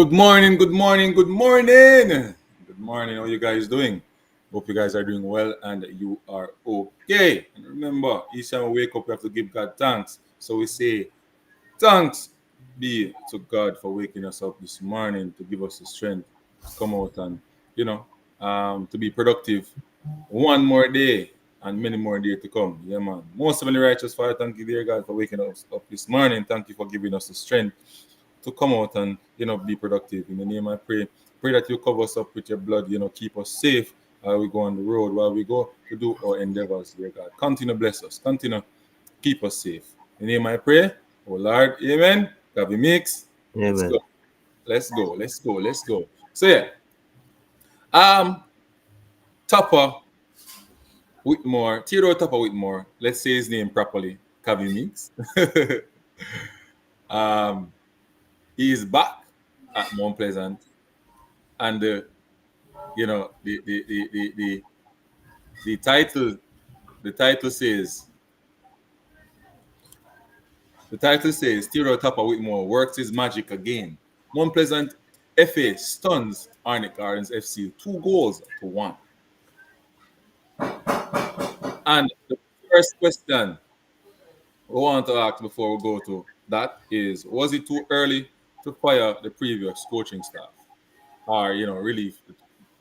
Good morning, good morning, good morning. Good morning. How you guys doing? Hope you guys are doing well and you are okay. And remember, each time we wake up, we have to give God thanks. So we say, thanks be to God for waking us up this morning to give us the strength to come out and, you know, to be productive. One more day and many more days to come. Yeah, man. Most of the righteous Father, thank you, dear God, for waking us up this morning. Thank you for giving us the strength to come out and be productive. In the name I pray that you cover us up with your blood. Keep us safe while we go on the road, while we go to do our endeavors, dear God. Continue to bless us. Continue to keep us safe. In the name I pray. Oh Lord, Amen. God be mix. Let's Amen. go. Let's go. Let's go. Let's go. So yeah, um, Tappa Whitmore, Theodore Tappa Whitmore. Let's say his name properly. Kavi Mix. um, he is back at Mount Pleasant, and you know the title the title says Theodore Tappa Whitmore works his magic again. Mount Pleasant FA stuns Arnett Gardens FC 2 goals to 1. And the first question we want to ask before we go to that is, was it too early to fire the previous coaching staff, or relieve the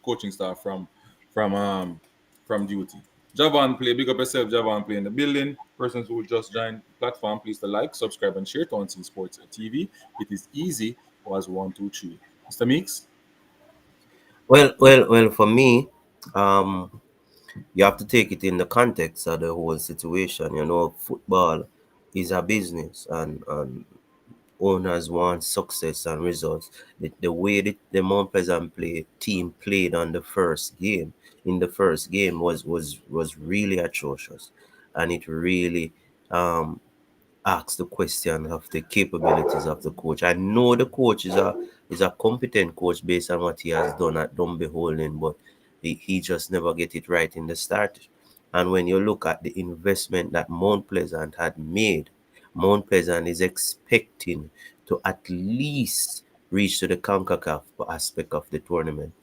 coaching staff from from duty? Javon play, big up yourself, Javon play in the building. Persons who just joined the platform, please to like, subscribe, and share to Unseen Sports TV. It is easy was 1, 2, 3. Mr. Meeks? Well. For me, um, you have to take it in the context of the whole situation. Football is a business, and owners want success and results. The way the Mount Pleasant team played on the first game, in the first game, was really atrocious, and it really um ask the question of the capabilities of the coach. I know the coach is a competent coach based on what he has done at Dumbeholden, but he just never get it right in the start. And when you look at the investment that Mount Pleasant had made, Mount Pleasant is expecting to at least reach to the CONCACAF aspect of the tournament.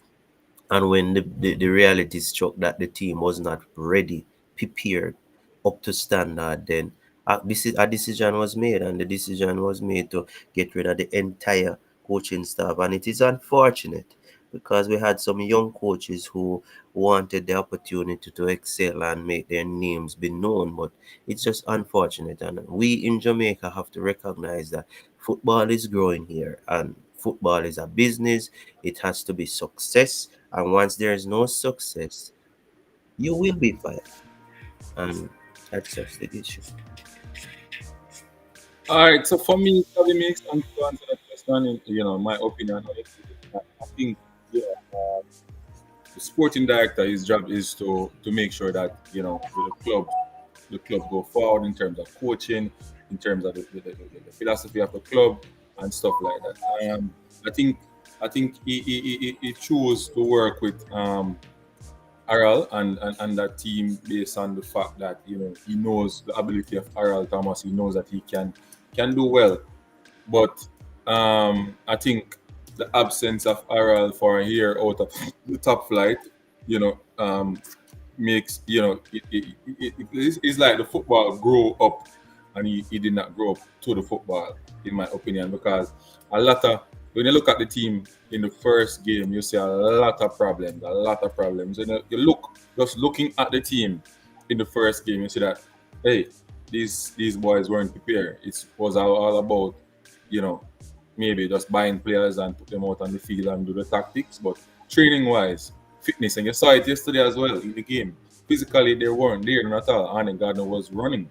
And when the reality struck that the team was not ready, prepared, up to standard, then a decision was made, and the decision was made to get rid of the entire coaching staff. And it is unfortunate because we had some young coaches who wanted the opportunity to excel and make their names be known, but it's just unfortunate. And we in Jamaica have to recognize that football is growing here, and football is a business. It has to be success, and once there is no success, you will be fired. And that's just the issue. All right, so for me, Kavi Meeks, and to answer that question, in my opinion, I think the sporting director, his job is to make sure that the club go forward in terms of coaching, in terms of the philosophy of the club and stuff like that. I think he chose to work with Aral and that team based on the fact that he knows the ability of Aral Thomas. He knows that he can do well, but I think the absence of Aral for a year out of the top flight, you know, um, makes it's like the football grow up, and he did not grow up to the football, in my opinion, because a lot of when you look at the team in the first game, you see a lot of problems. You look just looking at the team in the first game, you see that, hey, these boys weren't prepared. It was all about you know maybe just buying players and put them out on the field and do the tactics, but training wise, fitness, and you saw it yesterday as well in the game. Physically, they weren't there, not at all. Arnett Gardner was running.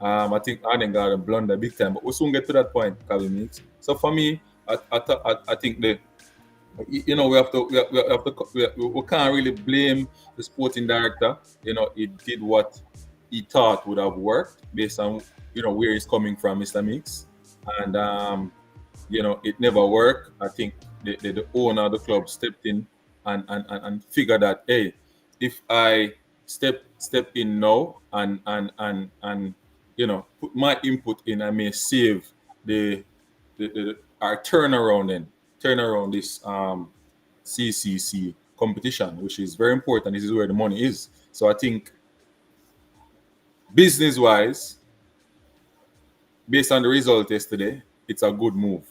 I think Arnett Gardner blundered big time, but we'll soon get to that point, Calvin Meeks. So for me, I think we have to we can't really blame the sporting director. He did what he thought would have worked based on where he's coming from, Mr. Meeks, and it never worked. I think the owner of the club stepped in and figured that, hey, if I step in now and put my input in, I may save the our turnaround then. turn around this CCC competition, which is very important. This is where the money is. So I think business wise, based on the result yesterday, it's a good move.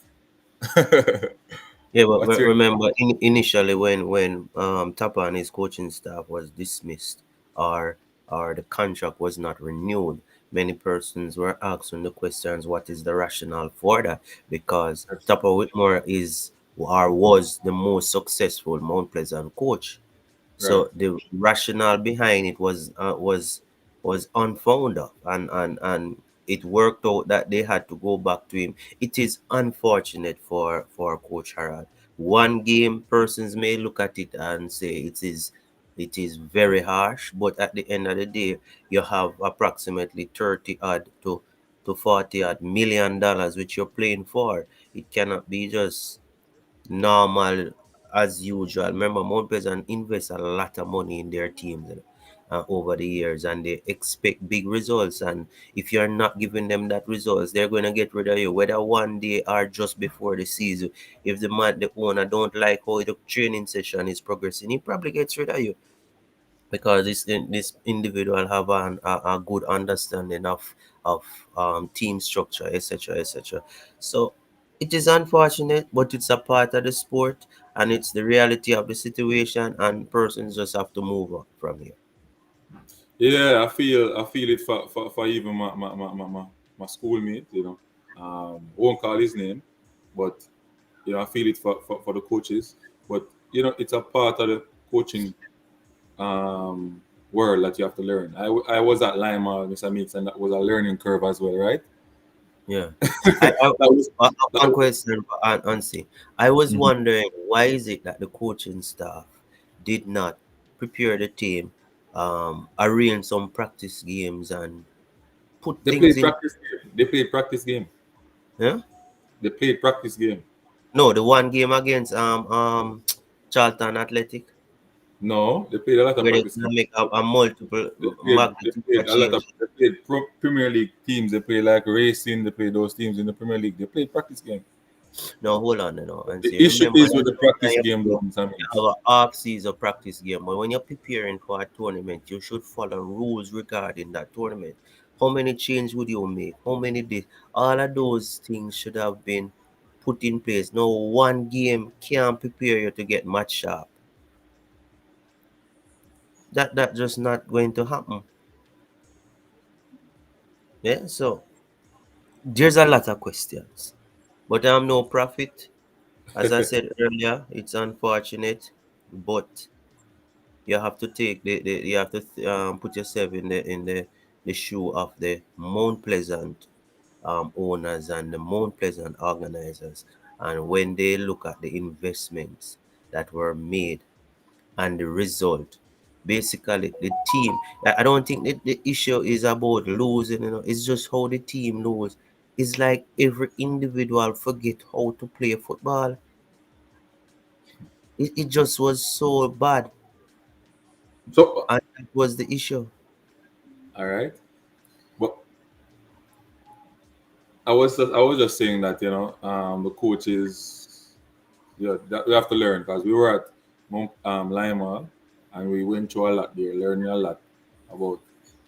Yeah, but What's your remember, initially when Tappa and his coaching staff was dismissed, or the contract was not renewed, many persons were asking the questions, what is the rationale for that? Because Tappa Whitmore is or was the most successful Mount Pleasant coach. right? So the rationale behind it was unfounded, and it worked out that they had to go back to him. It is unfortunate for Coach Harrod. One game, persons may look at it and say it is very harsh, but at the end of the day, you have approximately 30 odd to 40 odd $1 million which you're playing for. It cannot be just normal as usual. Remember, Mount Pleasant invest a lot of money in their teams, over the years, and they expect big results. And if you're not giving them that results, they're going to get rid of you, whether one day or just before the season. If the owner don't like how the training session is progressing, he probably gets rid of you, because this individual have a good understanding of team structure, etc., etc. So it is unfortunate, but it's a part of the sport, and it's the reality of the situation, and persons just have to move on from here. Yeah, I feel it for even my schoolmate, won't call his name, but I feel it for the coaches. But it's a part of the coaching um world that you have to learn. I was at Lima, Mr. Meeks, and that was a learning curve as well, right? Yeah. I That was that one was question, Ansi. I was Mhm. wondering, why is it that the coaching staff did not prepare the team, arrange some practice games and put They things played in? practice game. They played practice game. Yeah? They played practice game. No, the one game against Charlton Athletic, No, they played a lot of where they practice can game. make a multiple They magnitude played of a lot of change. they played Premier League teams. They play like Racing. They play those teams in the Premier League. They played practice game. No, hold on, and The see. issue Remember is that with the practice you game, though, Mr. you Meeks. have an off-season practice game, but when you're preparing for a tournament, you should follow rules regarding that tournament. How many changes would you make? How many days? All of those things should have been put in place. No one game can prepare you to get match sharp. That just not going to happen. Yeah, so there's a lot of questions, but I'm no prophet. As I said earlier, it's unfortunate, but you have to take you have to put yourself in the shoe of the Mount Pleasant owners and the Mount Pleasant organizers, and when they look at the investments that were made and the result. Basically, the team. I don't think the issue is about losing. It's just how the team lose. It's like every individual forget how to play football. It just was so bad, So, and that was the issue. all right, but I was just saying that the coaches, that we have to learn because we were at Lima and we went through a lot there, learning a lot about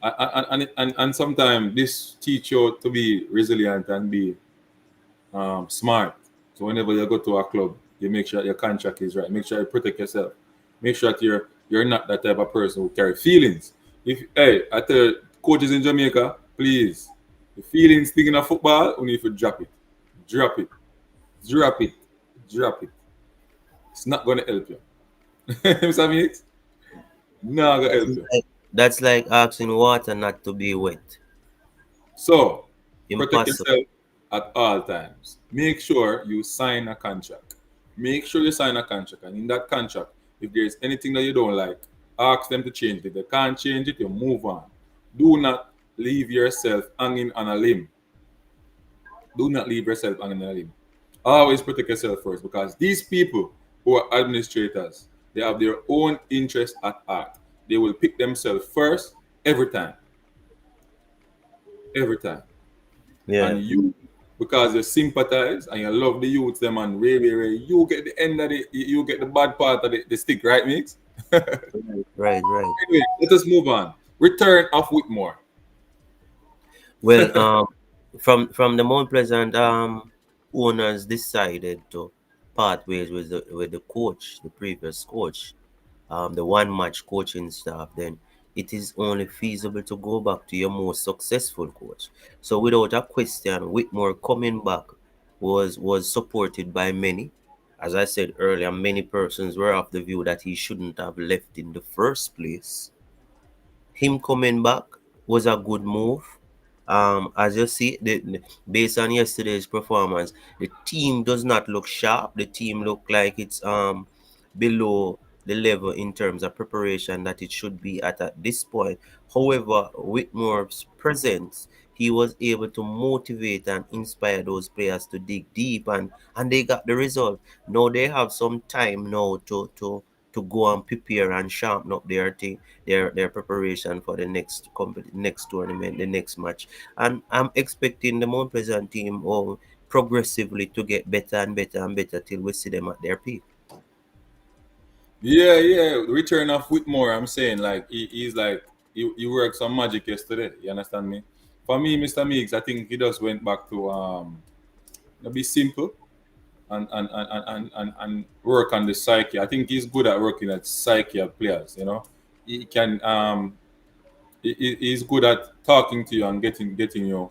and sometimes this teach you to be resilient and be smart. So whenever you go to a club, you make sure your contract is right. Make sure you protect yourself. Make sure that you're not that type of person who carry feelings. If hey, I tell coaches in Jamaica, please, the feelings thing in a football, we need to drop it, drop it, drop it, drop it. It's not gonna help you. Mr. Mix, not gonna That's help you. like, that's like asking water not to be wet. So protect Impossible. yourself at all times. Make sure you sign a contract. Make sure you sign a contract. And in that contract, if there's anything that you don't like, ask them to change it. If they can't change it, you move on. Do not leave yourself hanging on a limb. Do not leave yourself hanging on a limb. Always protect yourself first because these people who are administrators, they have their own interest at heart. They will pick themselves first every time. Every time. Yeah. And you because you sympathize and you love the youth them and way you get the end of you get the bad part of the stick, right, mate? Right, right. Anyway, let us move on. Return of Whitmore. Well, from the Mount Pleasant owners decided to part ways with the coach, the previous coach, the one match coaching staff, then it is only feasible to go back to your most successful coach. So without a question, Whitmore coming back was supported by many. As I said earlier, many persons were of the view that he shouldn't have left in the first place. Him coming back was a good move. As you see, based on yesterday's performance, the team does not look sharp. The team look like it's below the level in terms of preparation that it should be at this point. However, with Whitmore's presence, he was able to motivate and inspire those players to dig deep, and they got the result. Now they have some time now to go and prepare and sharpen up their thing, their preparation for the next tournament, the next match. And I'm expecting the Mount Pleasant team progressively to get better and better and better till we see them at their peak. Yeah. Return of Whitmore. I'm saying like he's like he worked some magic yesterday. You understand me? For me, Mr. Meeks, I think he just went back to be simple and work on the psyche. I think he's good at working at psyche of players. He can he's good at talking to you and getting you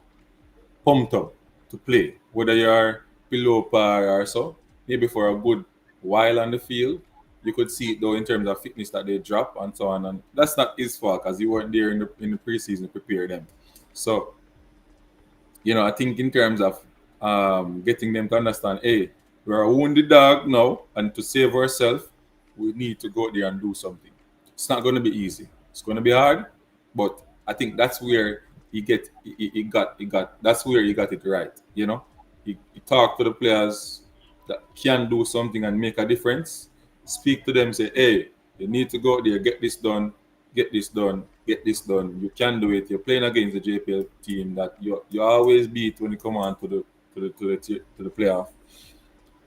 pumped up to play, whether you're below par or so. Maybe for a good while on the field, you could see it though in terms of fitness that they drop and so on. And that's not his fault because he weren't there in the preseason to prepare them. So I think in terms of getting them to understand, hey, we're a wounded dog now, and to save ourselves, we need to go there and do something. It's not going to be easy. It's going to be hard, but I think that's where he got. That's where he got it right. He talked to the players that can do something and make a difference. Speak to them, say, hey, you need to go out there, get this done, get this done, get this done. You can do it. You're playing against the JPL team that you always beat when you come on to the playoff.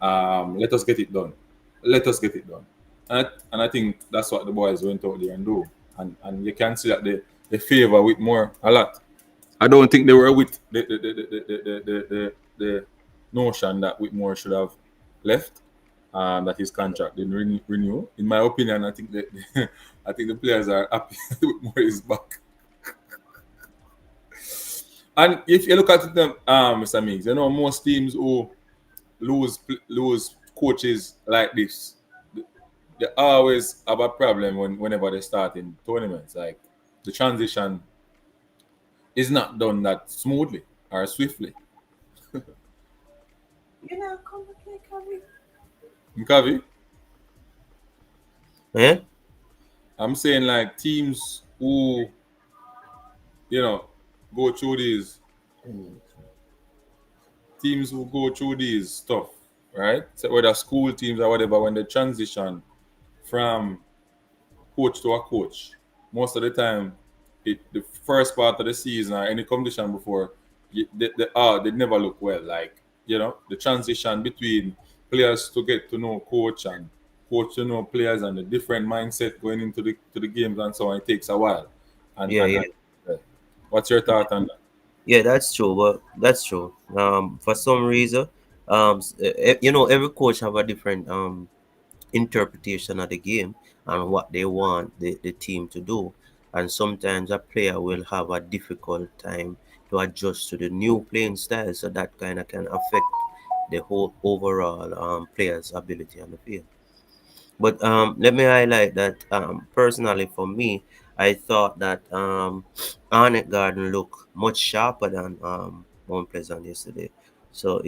Let us get it done. Let us get it done. And I think that's what the boys went out there and do. And you can see that they favor Whitmore a lot. I don't think they were with the notion that Whitmore should have left. That his contract didn't renew. In my opinion, I think that I think the players are happy that Whitmore is back. And if you look at them, Mr. Mings, most teams who lose coaches like this, they always have a problem whenever they start in tournaments. Like the transition is not done that smoothly or swiftly. Mkavi, Eh? I'm saying like teams who you know go through these teams who go through these stuff, right? So whether school teams or whatever, when they transition from coach to a coach, most of the time, the first part of the season or any competition before, they never look well. Like the transition between players to get to know coach and coach to know players and the different mindset going into the games and so on. It takes a while. And Yeah, and, yeah. and what's your thought on that? Yeah, that's true. But that's true. For some reason, every coach have a different interpretation of the game and what they want the team to do. And sometimes a player will have a difficult time to adjust to the new playing style, so that kind of can affect the whole overall player's ability on the field. But let me highlight that personally for me, I thought that Arnett Garden looked much sharper than Mount Pleasant yesterday. So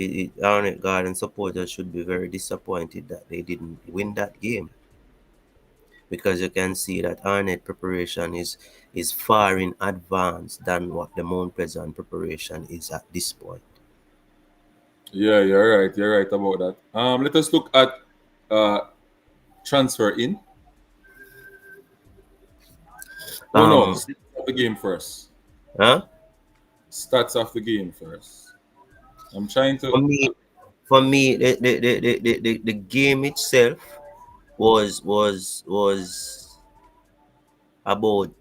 Arnett Garden supporters should be very disappointed that they didn't win that game, because you can see that Arnett preparation is far in advance than what the Mount Pleasant preparation is at this point. Yeah, you're right. You're right about that. Let us look at uh, transfer in. No. Um, Stats of the game first. huh? Stats of the game first. I'm trying to. For me, the game itself was about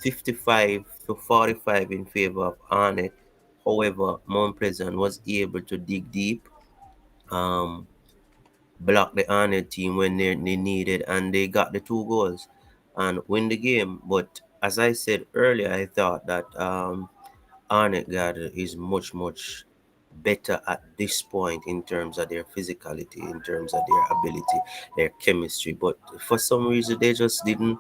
55 to 45 in favor of Arnett. However, Mount Pleasant was able to dig deep, um, block the Arnett team when they needed, and they got the 2 goals and win the game. But as I said earlier, I thought that Arnett Gardner is much better at this point in terms of their physicality, in terms of their ability, their chemistry. But for some reason, they just didn't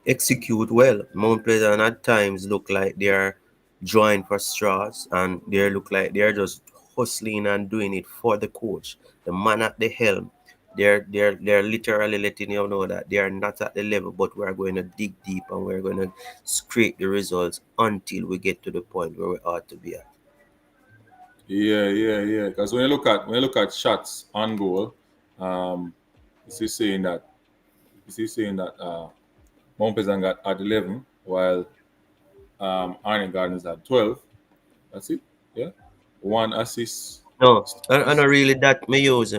execute well. Mount Pleasant at times look like they're drawing for straws, and they look like they're just hustling and doing it for the coach, the man at the helm. They're literally letting you know that they are not at the level, but we're going to dig deep and we're going to scrape the results until we get to the point where we ought to be at. Yeah. Because when you look at shots on goal, um, this is saying that Mount Pleasant got at 11, while Arnett Gardens had 12. That's it. Yeah, one assist. No, and Steals. not really that me use,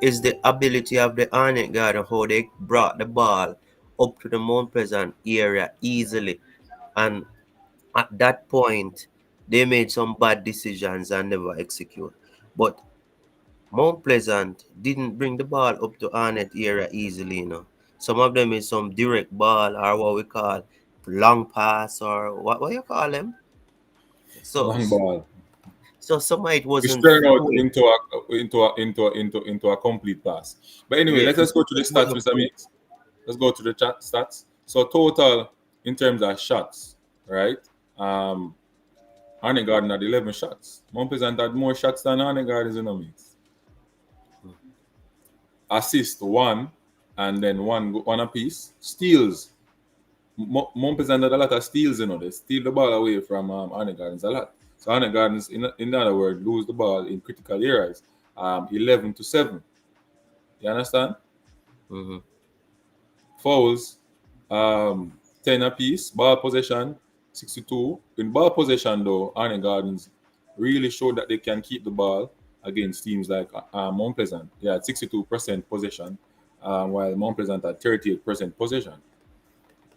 is the ability of the Arnett Garden how they brought the ball up to the Mount Pleasant area easily. And at that point, they made some bad decisions and never execute. But Mount Pleasant didn't bring the ball up to Arnett area easily. Some of them is some direct ball or what we call long pass or what you call them. So Long ball, so some of it which wasn't turned out flowing. into a complete pass. But anyway, Yeah, let us go to the it stats, wasn't Mr. flowing. Mix. Let's go to the chat stats. So total in terms of shots, right? Um, Arnett Garden had 11 shots. Mount Pleasant had more shots than Arnett Gardens in the mix. Assist one, and then one apiece. Steals. Mount Pleasant had a lot of steals. They steal the ball away from Arnett Gardens a lot. So Arnett Gardens, in other words, lose the ball in critical areas. 11-7. You understand? Mm-hmm. Fouls, 10 apiece. Ball possession, 62. In ball possession, though, Arnett Gardens really showed that they can keep the ball against teams like Mount Pleasant. They had 62% possession, while Mount Pleasant had 38% possession.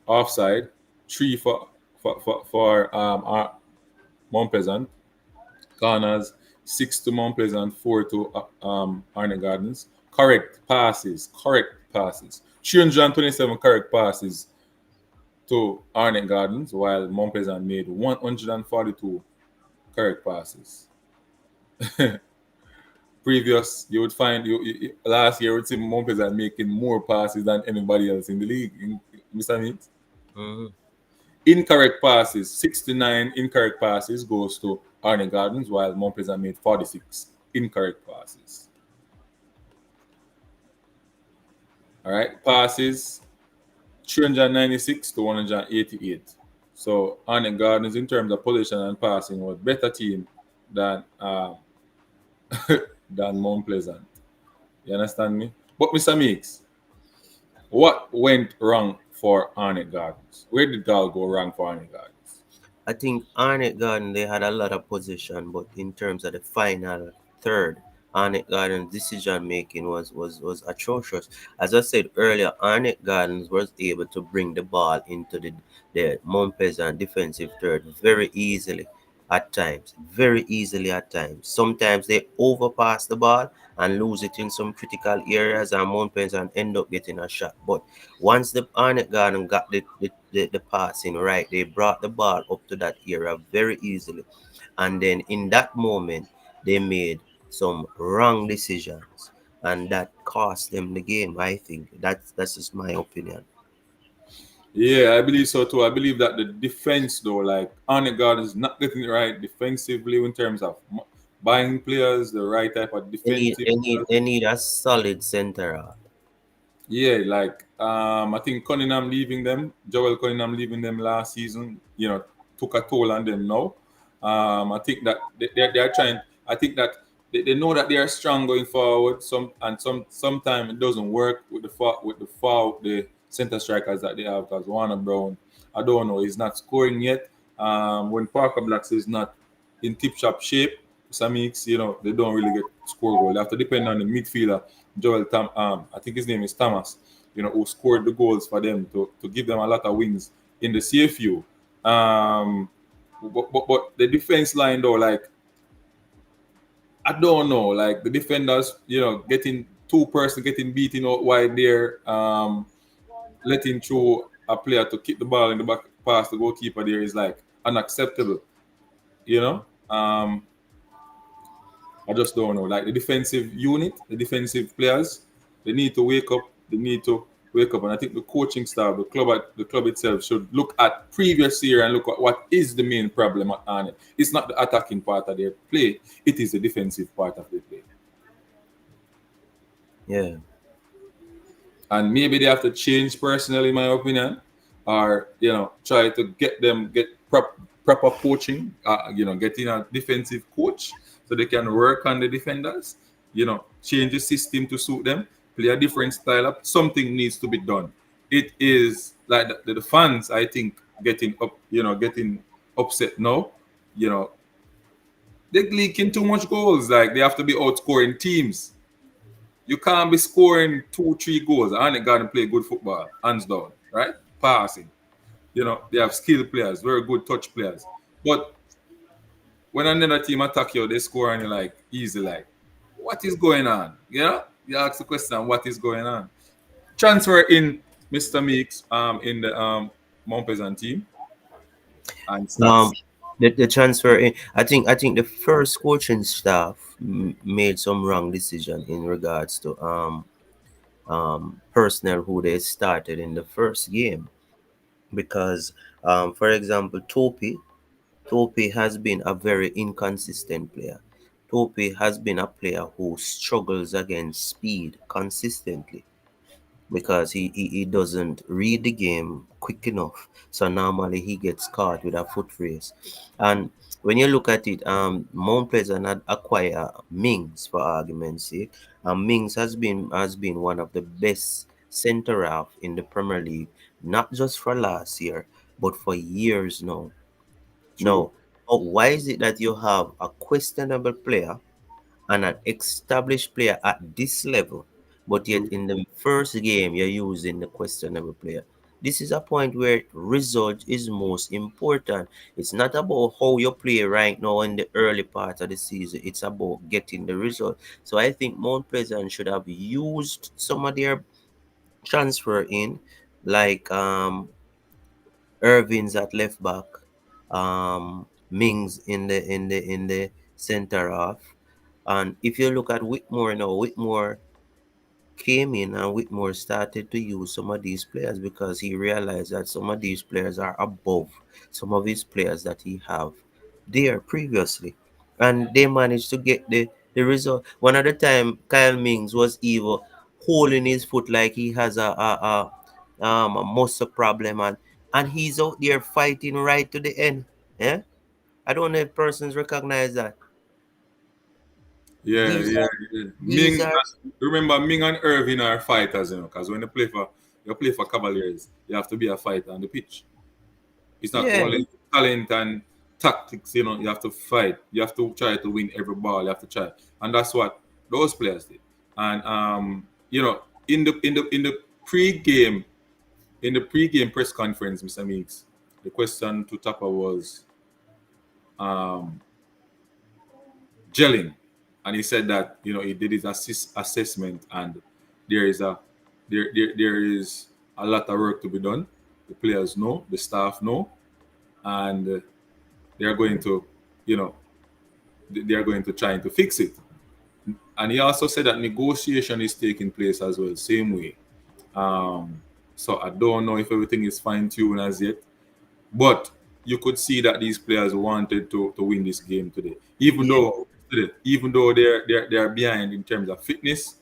Offside, 3 for Mount Pleasant. Corners, 6 to Mount Pleasant, 4 to Arnett Gardens. Correct passes. 327 correct passes to Arnett Gardens, while Mount Pleasant made 142 correct passes. Previous, you would find last year, you would see Mount Pleasant making more passes than anybody else in the league. Mr. Means? Mm-hmm. Incorrect passes, 69 incorrect passes goes to Arnett Gardens, while Mount Pleasant made 46 incorrect passes. All right, passes 396 to 188. So Arnett Gardens, in terms of possession and passing, was better team than than Mount Pleasant. You understand me? But Mr. Meeks, what went wrong for Arnett Gardens? Where did it all go wrong for Arnett Gardens? I think Arnett Garden they had a lot of position, but in terms of the final third, Arnett Garden's decision making was atrocious. As I said earlier, Arnett Gardens was able to bring the ball into the Mount Pleasant defensive third very easily at times, very easily at times. Sometimes they overpass the ball and lose it in some critical areas, and Mount Pleasant end up getting a shot. But once the Arnett Garden got the passing right, they brought the ball up to that area very easily. And then in that moment, they made some wrong decisions. And that cost them the game, I think. That's just my opinion. Yeah, I believe so too. I believe that the defense, though, like Arnett Gardens is not getting it right defensively in terms of buying players, the right type of They need defensive they need players. they need a solid center half. Yeah, like I think Cunningham leaving them, Joel Cunningham leaving them last season, took a toll on them now. I think that they are trying. I think that they know that they are strong going forward. Sometimes it doesn't work with the center strikers that they have. Because Warner Brown, I don't know, he's not scoring yet. When Parker Blacks is not in tip top shape, some weeks, they don't really get score goal. They have to depend on the midfielder, I think his name is Thomas, who scored the goals for them to give them a lot of wins in the CFU. But the defense line though, like I don't know, like the defenders, getting two-person getting beaten out wide there, letting through a player to kick the ball in the back past the goalkeeper there is like unacceptable. You know, I just don't know. Like the defensive unit, the defensive players, they need to wake up. They need to wake up, and I think the coaching staff, the club itself, should look at previous year and look at what is the main problem on it. It's not the attacking part of their play; it is the defensive part of their play. Yeah. And maybe they have to change personnel, in my opinion, or try to get proper coaching. Getting a defensive coach so they can work on the defenders. Change the system to suit them, play a different style up. Something needs to be done. It is like the fans, I think, getting upset now. You know, they're leaking too much goals. Like they have to be outscoring teams. You can't be scoring 2, 3 goals. Arnett Gardens play good football, hands down, right? Passing. They have skilled players, very good touch players. But when another team attack you, they score and you're like, easy, like, what is going on? You ask the question, what is going on? Transfer in Mr. Meeks in the Mount Pleasant team and start Um, seeing. the transfer. I think the first coaching staff made some wrong decision in regards to personnel who they started in the first game, because for example, Topi has been a very inconsistent player. Topi has been a player who struggles against speed consistently, because he doesn't read the game quick enough. So normally he gets caught with a foot race. And when you look at it, Mount Pleasant had acquired Mings, for argument's sake. And Mings has been one of the best centre half in the Premier League, not just for last year, but for years now. True. Now, why is it that you have a questionable player and an established player at this level, but yet True. in the first game you're using the questionable player? This is a point where result is most important. It's not about how you play right now in the early part of the season. It's about getting the result. So I think Mount Pleasant should have used some of their transfer in, like Irving's at left back, Mings in the center half. And if you look at Whitmore now, Whitmore came in and Whitmore started to use some of these players because he realized that some of these players are above some of his players that he have there previously. And they managed to get the result. One at a time, Kyle Mings was even holding his foot like he has a muscle problem, and he's out there fighting right to the end. Yeah? I don't know if persons recognize that. Yeah, These yeah, are yeah. these are Remember Ming and Irving are fighters, because when you play for Cavaliers, you have to be a fighter on the pitch. It's not yeah. only talent and tactics, you have to fight. You have to try to win every ball. You have to try. And that's what those players did. And in the pre-game press conference, Mr. Meeks, the question to Tapper was um gelling. And he said that, he did his assessment and there is a there is a lot of work to be done. The players know, the staff know, and they are going to, you know, they are going to try to fix it. And he also said that negotiation is taking place as well, same way. Um, so I don't know if everything is fine tuned as yet, but you could see that these players wanted to win this game today, Yeah. even though they're behind in terms of fitness,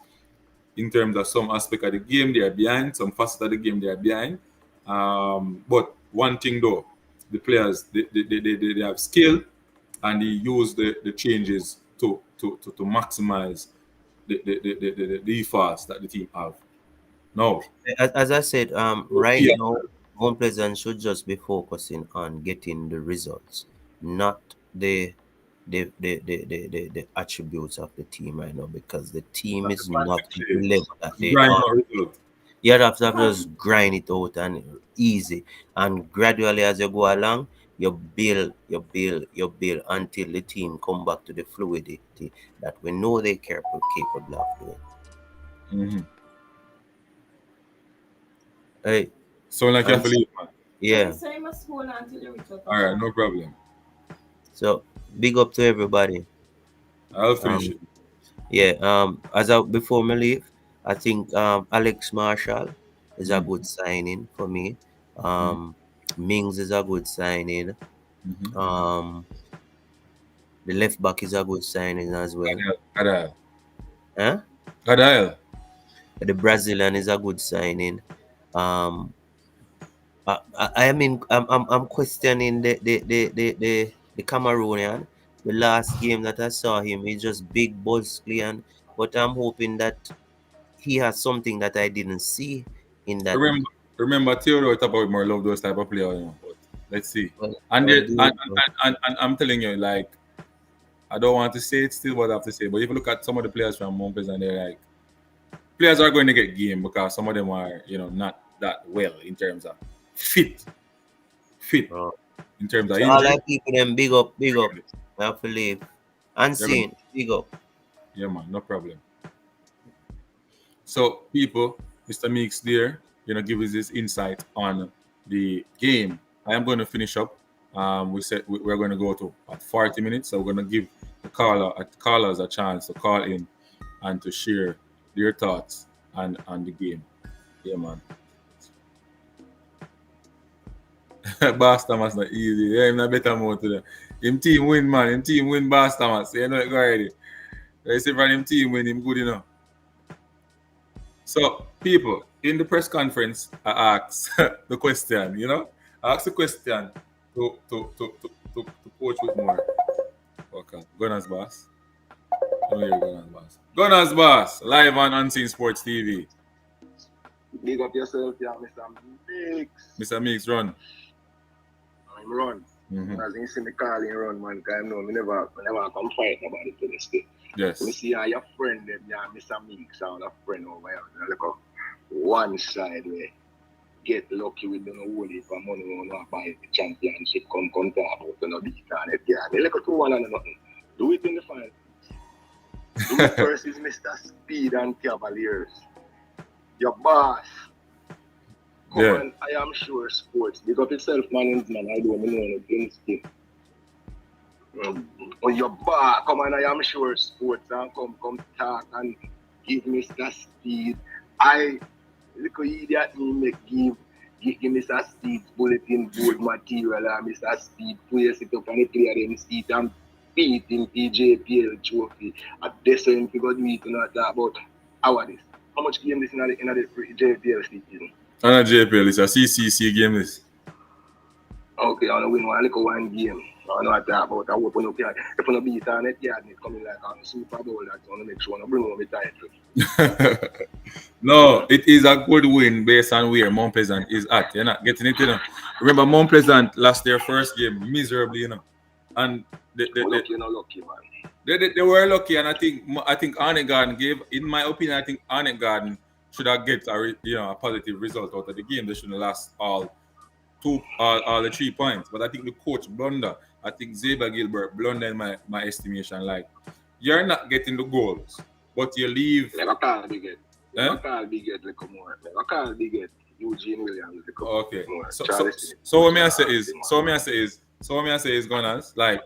in terms of some aspect of the game, they are behind. Some facet of the game, they are behind. But one thing though, the players they have skill, and they use the changes to maximize the fast that the team have. No, As I said, right yeah, now, Mount Pleasant should just be focusing on getting the results, not the attributes of the team right now, because the team That's the is not fancy at the shade. level that they Grind are. out result. You have to just grind it out and easy, and gradually as you go along, you build until the team come back to the fluidity that we know they capable of doing. Mm-hmm. Hey, So like you have and to leave, man. yeah, So you must hold on to the ritual All right, no problem. so big up to everybody. I'll finish Um, it. yeah, before me leave, I think Alex Marshall is a Mm-hmm. good signing for me. Mm-hmm. Mings is a good signing. Mm-hmm. Um, the left back is a good signing as well. Gadael. Huh? Gadael. The Brazilian is a good signing. Um, I mean, I'm questioning the Cameroonian. The last game that I saw him, he's just big, bulky, but I'm hoping that he has something that I didn't see in that. Remember Theodore Tappa Whitmore love those type of players, you know. But let's see. Well, And well, there, dude, and I'm telling you, like, I don't want to say it still what I have to say, but if you look at some of the players from Mount Pleasant, they're like players are going to get game because some of them are, not that well in terms of fit, fit uh, in terms of so all injury. our people them big up, big up. I have to leave. They're gonna, Unseen, big up. yeah, man, no problem. So, people, Mr. Meeks there, give us this insight on the game. I am going to finish up. We said we're going to go to about 40 minutes, so we're going to give the callers a chance to call in and to share their thoughts on the game. Yeah, man. Boss Thomas not easy. Yeah, him not better mode today. Him team win, man. Him team win Boss Thomas. You know it already. You see from him team win, him good enough. So, people, in the press conference, I asked the question, I asked the question to Coach Whitmore. Okay, Gunners Boss. Come here, Gunners Boss. Gunners Boss, live on Unseen Sports TV. Big up yourself, yeah, Mr. Mix. Mr. Meeks, run. I'm run. Mm-hmm. As you see me calling run, man, because I know me never come fight about it to this day. Yes. Me see your friend, them, yeah, Mr. Mix, and a friend over here. Look up one side where get lucky with the whole heap of money when we buy the championship, come talk about the beat and it, yeah. They look at 2-1 and nothing. Do it in the final. Do it versus Mr. Speed and Cavaliers. Your boss. Come on, I am sure sports. Big up yourself, man. I don't know against him. On your bar, come on, I am sure sports. And come talk and give Mr. Speed. I little idiot me give Mr. Speed bulletin board material and Mr. Speed place it up and the player them seat and beat in PJPL trophy. At this time, because we do not talk about how this. How much game this in the JPL season? On a JPL, it's a CCC game. This. Okay, I want to win one game. I know what I talk about. I hope you can. If you beat Arnett Gardens, it's coming like a Super Bowl. That's going to make sure I bring home the title. No, it is a good win based on where Mount Pleasant is at. You're not getting it, Remember, Mount Pleasant lost their first game miserably, And lucky, lucky, man. They were lucky, and I think Arnett Garden gave, in my opinion, I think Arnett Garden should have get a positive result out of the game. They shouldn't have lost all the 3 points. But I think the coach blunder. I think Xavier Gilbert blunder in my estimation. Like, you're not getting the goals, but you leave. Never call Biget. Never call Biget like more. Never call Biget. Eugene Williams. Okay. So what may I say is Gunners, like,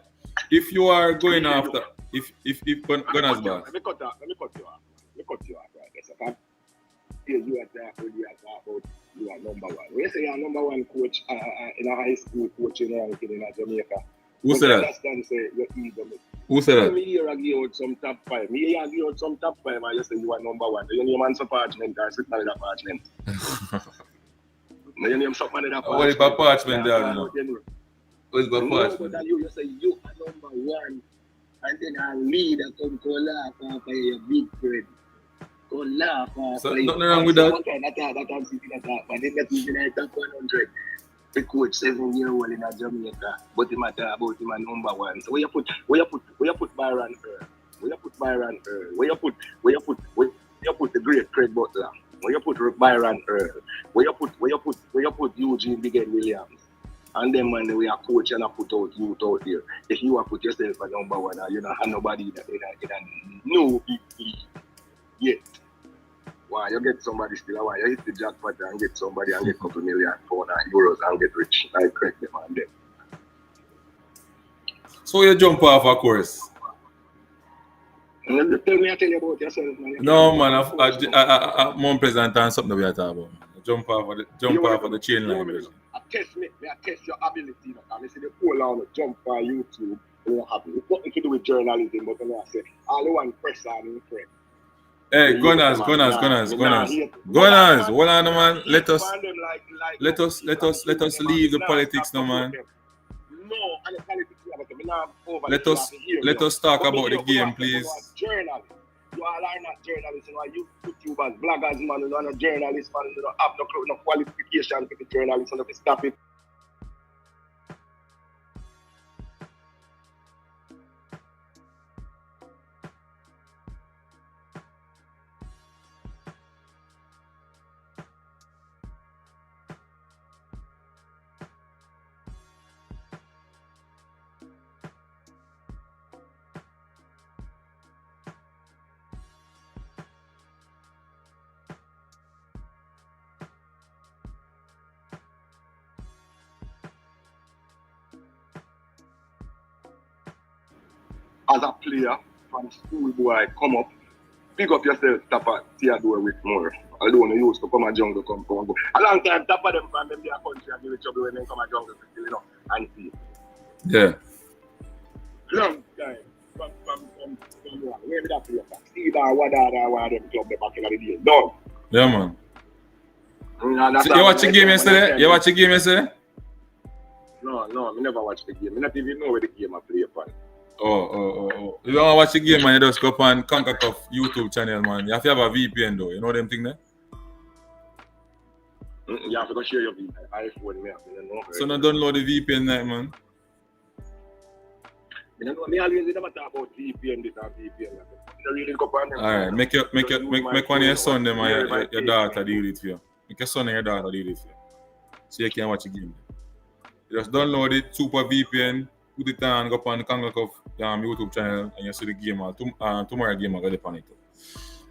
if you are going after if Gunners boss. Let me cut you off right there. So you are about you are number one. When you say you're number one coach in a high school coach in Jamaica. Who said that? Understand say you're ego. Who said that? Me here give out some top 5. Me here give out some top 5 and you say you are number one. Do you name man parchment or sit on that parchment? Do you name something that parchment? What is my parchment there? What is my parchment? But you say you are number one and then a leader come to laugh after your big friend. Go laugh after so nothing wrong with that. That but then that is in the top 100. The coach 7-year-old in Jamaica, but he matter about him a number one. So where you put Byron Earl? Where you put Byron Earl? Where you put the great Craig Butler? Where you put Byron Earl? Where you put Eugene Big Ed Williams? And then when we are coach and I put out youth out there, if you are put yourself a number one, you don't have nobody in a no big league yet. Why you get somebody still? Why you hit the jackpot and get somebody and get a couple million €4 and get rich like Craig them and them. So you jump off a course? Tell me, I tell you about yourself, man. No, man. I'm more pleasant than something we are talking about. Jump off of the chain line. I test your ability. I see the whole on the jump on YouTube. You don't have it. Nothing to do with journalism, but I say all the one press on in press. Hey, Gunners. Hold on, man. Let us leave the politics now, man. No, and the politics. Let us talk about the game, please. You all are not journalists, you YouTubers, bloggers, man, you are not journalists, man, you don't have no qualification to be journalists, and if you stop it. As a player from schoolboy come up, pick up yourself, Tappa Theodore Whitmore. Although you used to come a jungle, come go. A long time, Tappa them from them their country and give it trouble when they come a jungle, and see. Yeah. Long time. From where did that play from? See that what them club the back in the day. Done. Yeah, man. So you watch the game yesterday? No, I never watch the game. I not even know where the game I play upon. Oh. You don't watch the game, man. You just go up on CONCACAF YouTube channel, man. You have to have a VPN, though. You know them thing there? You have to go share your iPhone. So now download the VPN, man. Me always never talk about VPN, this and VPN. Really go on them. Alright, make one of your son them and your daughter deal it for you. Make your son and your daughter deal it for you. So you can watch the game. You just download it, super VPN. Put it on, go up on the CONCACAF YouTube channel and you see the game. Tomorrow game, I'll go up on it.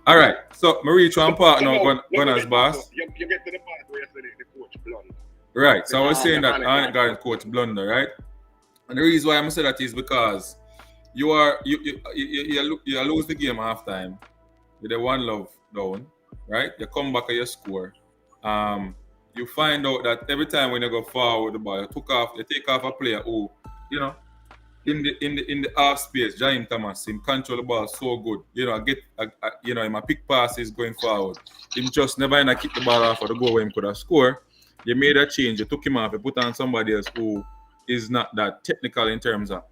Alright, so I reach one part now, Gunners boss. You get to the part where you say the coach blunder. Right, so I was saying that Arnett Gardens coach blunder, right? And the reason why I'm saying that is because you lose the game half time with a 1-0 down, right? You come back and you score. You find out that every time when you go forward with the ball, you take off a player who, you know, in the half space, James Thomas, him control the ball so good. You know, him a pick passes going forward. Him just never in a kick the ball off for the goal where him could have scored. You made a change, you took him off, you put on somebody else who is not that technical in terms of,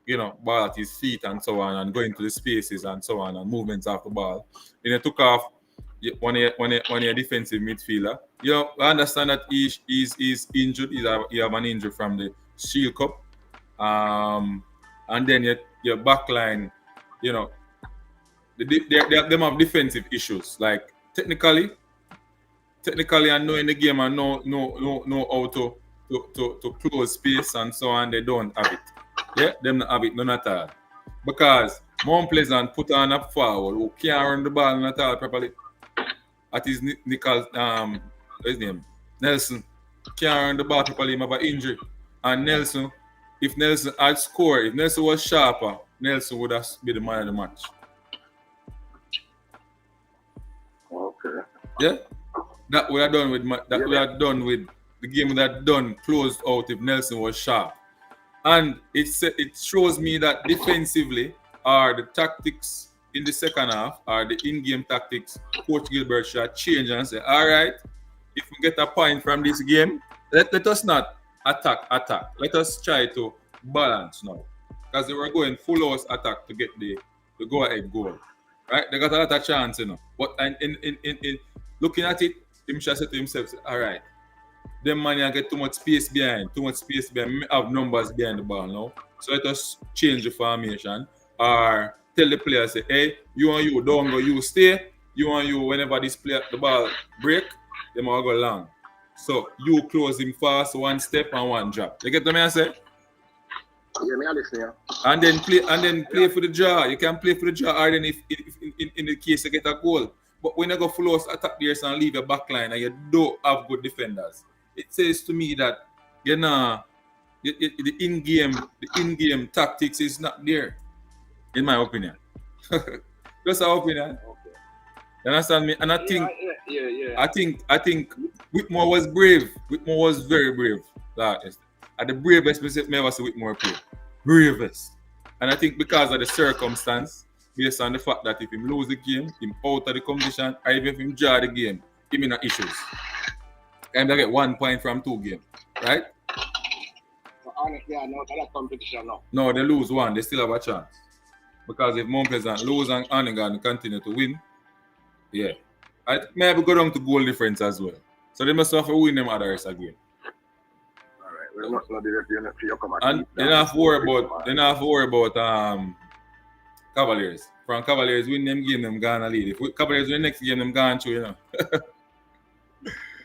you know, ball at his feet and so on, and going to the spaces and so on, and movements off the ball. Then you took off one of your defensive midfielder. You know, I understand that he's injured. He have an injury from the Shield Cup. And then your back line, you know, they have defensive issues. Like technically and knowing the game and know how to close space and so on, they don't have it. Yeah, them not have it none at all. Because Mount Pleasant put on a forward who can't run the ball at all properly. At his Nickel, his name, Nelson, can't run the ball properly, he have an injury. And Nelson, if Nelson had scored, if Nelson was sharper, Nelson would have been the man of the match. Okay. Yeah? That we are done with we are done with the game that done closed out if Nelson was sharp. And it shows me that defensively are the tactics in the second half, are the in-game tactics, Coach Gilbert should change and say, all right, if we get a point from this game, let us not attack. Let us try to balance now. Because they were going full house attack to get the go-ahead goal. Right? They got a lot of chance, you know. But in looking at it, him should say to himself, all right, them man you get too much space behind. Me have numbers behind the ball now. So let us change the formation or tell the players say, hey, you and you don't go, you stay. You and you, whenever this player the ball break, them all go long. So you close him fast, one step and one drop. You get what I say? Yeah, me listen, yeah. And then play for the draw. You can play for the draw, or then if in the case you get a goal. But when you go full house attack there and leave your back line and you don't have good defenders, it says to me that you know the in-game tactics is not there, in my opinion. Just our opinion. Okay. You understand me? And I think Yeah. I think Whitmore was brave. Whitmore was very brave. At the bravest me ever see Whitmore play. Bravest. And I think because of the circumstance, based on the fact that if him lose the game, him out of the competition, or even if him draw the game, him in issues. And they get 1 point from 2 games. Right? So honestly, I know that competition now. No, they lose 1, they still have a chance. Because if Mount Pleasant lose and Arnett Gardens continue to win, yeah. I maybe go down to goal difference as well. So they must have to win them others again. Alright, we must not do that for you come And they don't have to worry about Cavaliers. From Cavaliers win them game, them gonna lead. If Cavaliers win next game, them gone through, you know.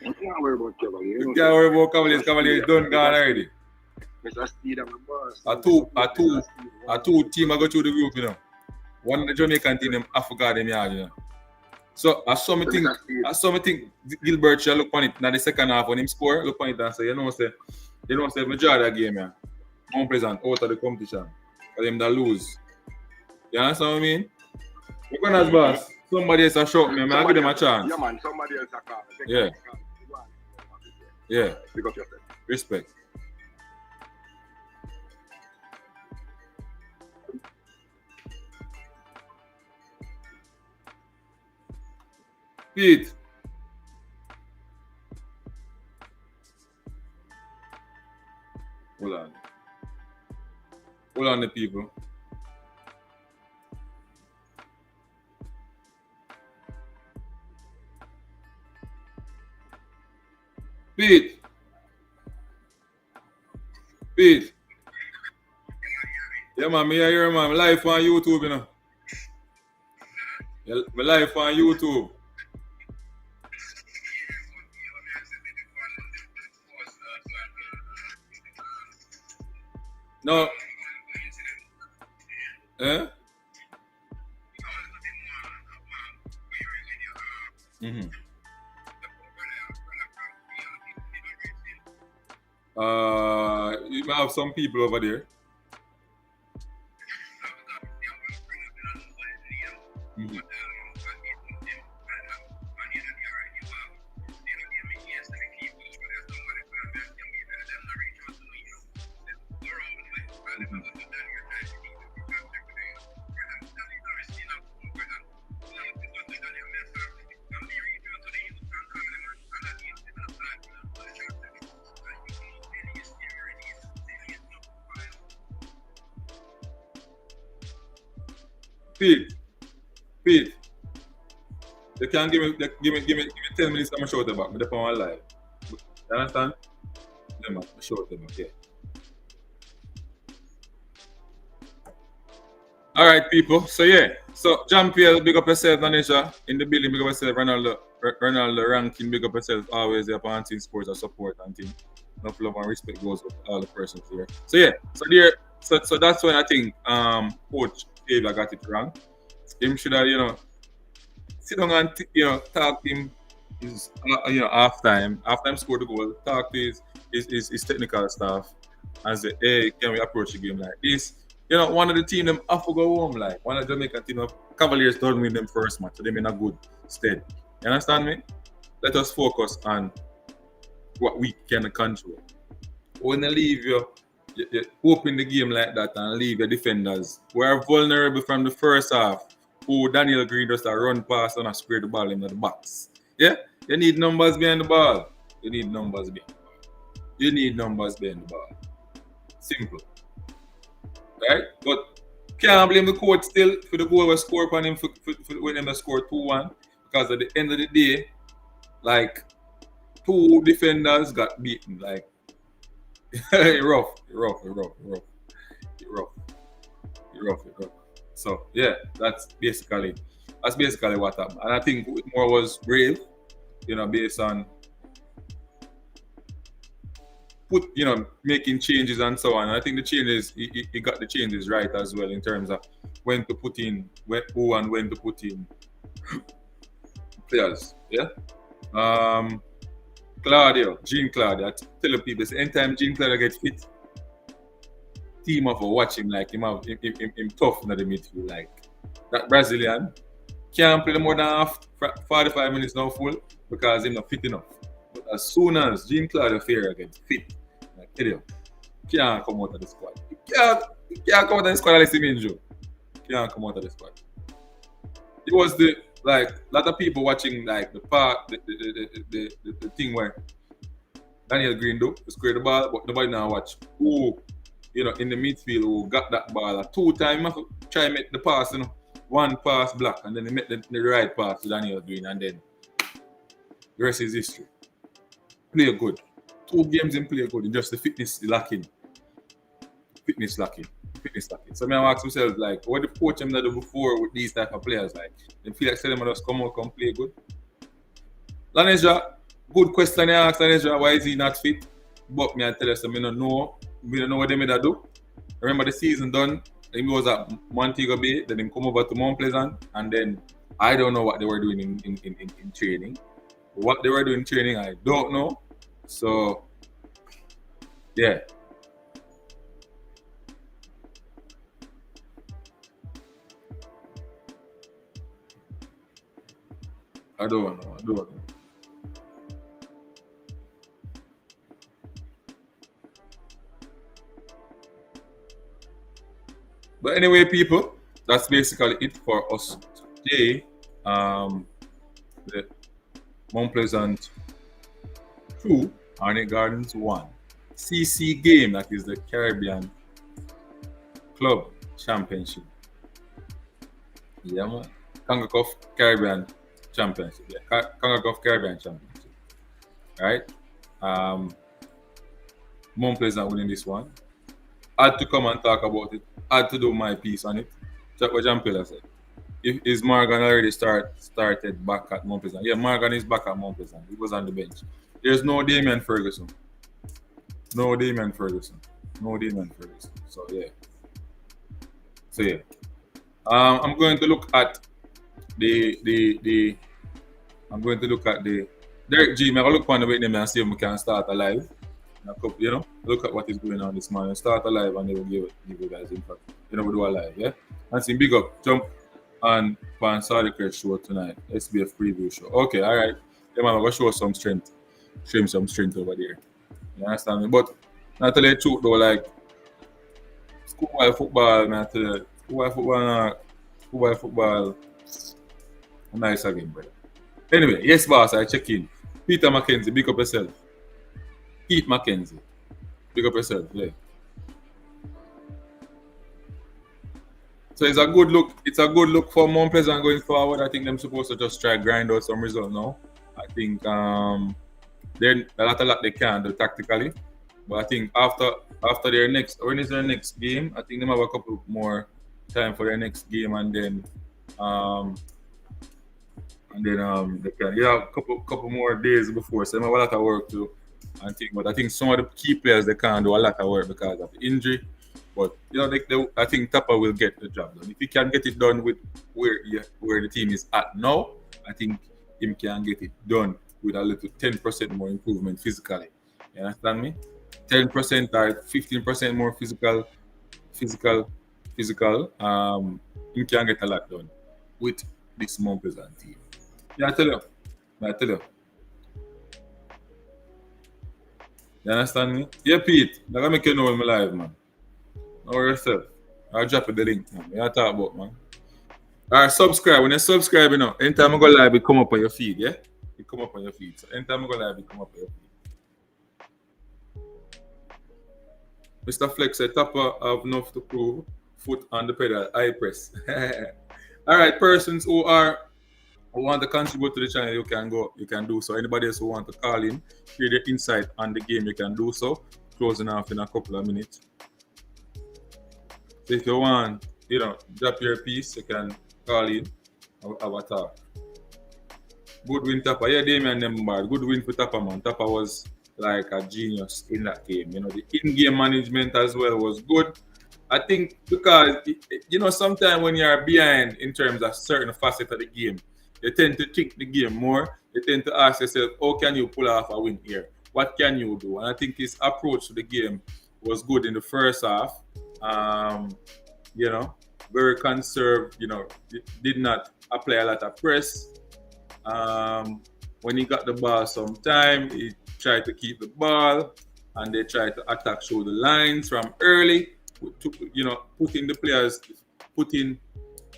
You can't worry about Cavaliers. You can't worry about Cavaliers. Cavaliers done gone already. Mr. Steed and my boss. A two team I go through the group, you know. One of the Jamaican team, them Africa, them yard, you know. So I saw me think Gilbert shall look on it now the second half when him score, look on it and say, you know, say majority of the game, yeah. Mount Pleasant out of the competition. For them that lose. You understand what I mean? Look on as boss. Somebody else has shot me, I give them a chance. Yeah, man, somebody else has called. Yeah. Yeah. Because yourself. Respect. Pete. Hold on the people. Pete. Yeah, man, me hear man. Live on YouTube, you know. Yeah, my live on YouTube. No. Eh? Mm-hmm. You might have some people over there. Mm-hmm. Pete, you can give me 10 minutes. I'm shout about me. They're on live. You understand? Yeah, man. Shout about yeah. All right, people. So yeah. So Jean-Pierre, big up yourself, Nanisha. In the building, big up yourself. Ronaldo ranking, big up yourself. Always there for team sports and support and team. Enough love and respect goes with all the persons here. So yeah. So that's when I think Coach Taylor got it wrong. Him should have, sit down and talk to him. His, half time score the goal, talk to his technical staff and say, hey, can we approach the game like this? One of the team them have to go home like one of the Jamaican team of Cavaliers don't win them first match, so they're in a good stead. You understand me? Let us focus on what we can control. When you leave you open the game like that and leave your defenders who are vulnerable from the first half, who Daniel Green just run past and square the ball into the box. Yeah? You need numbers behind the ball. Simple. Right? But can't blame the coach still for the goal was scored upon him for when they scored 2-1. Because at the end of the day, like, 2 defenders got beaten. Like rough. So yeah, that's basically what happened. And I think Whitmore was brave, based on making changes and so on. And I think the changes he got the changes right as well in terms of when to put in who and when to put in players. Yeah. Jean Claudio, I tell people, anytime Jean Claudio gets fit, team of watch him like him tough in the midfield. Like that Brazilian can't play more than 45 minutes now full because he's not fit enough. But as soon as Jean Claudio Ferreira gets fit, I tell you, can't come out of the squad. You can't come out of the squad unless he's injured. Can't come out of the squad. It was a lot of people watching like the thing where Daniel Green squared the ball, but nobody now watch who, in the midfield who got that ball 2 times. Try to make the pass, one pass block, and then they make the right pass to Daniel Green, and then the rest is history. Play good. 2 games in play good, just the fitness lacking. So I ask myself, like, what the coach them do before with these type of players? Like, they feel like them just come play good. Laneja, good question I asked Laneja, why is he not fit? But me I tell you something, we don't know what they made do. Remember the season done, he was at Montego Bay, then he come over to Mount Pleasant, and then I don't know what they were doing in training. What they were doing in training, I don't know. So, yeah. I don't know. But anyway, people, that's basically it for us today. The Mount Pleasant 2, Arnett Gardens 1. CC game, that is the Caribbean Club Championship. Yeah, man. CONCACAF Caribbean Championship. Yeah, CONCACAF Caribbean Championship. Right? Mount Pleasant winning this one. I had to come and talk about it. I had to do my piece on it. That's what John Piller said. Is Morgan already started back at Mount Pleasant? Yeah, Morgan is back at Mount Pleasant. He was on the bench. There's no Damian Ferguson. So yeah. I'm going to look at the Derek G. I'm going to look on the way and see if we can start alive. Look at what is going on this morning. Start alive and they will give you guys impact. We do a live, yeah? And see, big up, jump on Sadiq show tonight. SBF preview show. Okay, all right. Yeah, man, I'm going to show some strength. Show him some strength over there. You understand me? But not tell you the truth though, like schoolboy football, man, tell you, schoolboy football, nice again, brother. Anyway, yes, boss, I check in. Peter McKenzie, big up yourself. Pete McKenzie, big up yourself, yeah. So it's a good look. It's a good look for Mount Pleasant going forward. I think they're supposed to just try grind out some result now. I think then a lot they can do tactically, but I think after their next, when is their next game? I think they have a couple more time for their next game, and then they can a couple more days before. So they have a lot of work to. But I think some of the key players they can't do a lot of work because of the injury. But I think Tappa will get the job done. If he can get it done with where the team is at now, I think him can get it done with a little 10% more improvement physically. You understand me? 10% or 15% more physical. Him can get a lot done with this Mount Pleasant team. Yeah, I tell you. You understand me? Yeah, Pete. I'm gonna make you know I'm live, man. Know yourself. I'll drop you the link, man. You talk about, man. Alright, subscribe. When you subscribe, anytime I go live, it come up on your feed, yeah? It come up on your feed. So anytime I go live, it come up on your feed. Mr. Flex said, Tappa have enough to prove. Foot on the pedal, I press. Alright, persons who are who want to contribute to the channel, you can do so. Anybody else who want to call in, share their insight on the game, you can do so. Closing off in a couple of minutes. So if you want, drop your piece, you can call in or have a talk. Good win, Tappa. Yeah, Damien Nembard. Good win for Tappa, man. Tappa was like a genius in that game. The in-game management as well was good. I think because, sometimes when you're behind in terms of certain facets of the game, you tend to think the game more. You tend to ask yourself, how can you pull off a win here? What can you do? And I think his approach to the game was good in the first half. Very conserved, did not apply a lot of press. When he got the ball sometime, he tried to keep the ball and they tried to attack through the lines from early, putting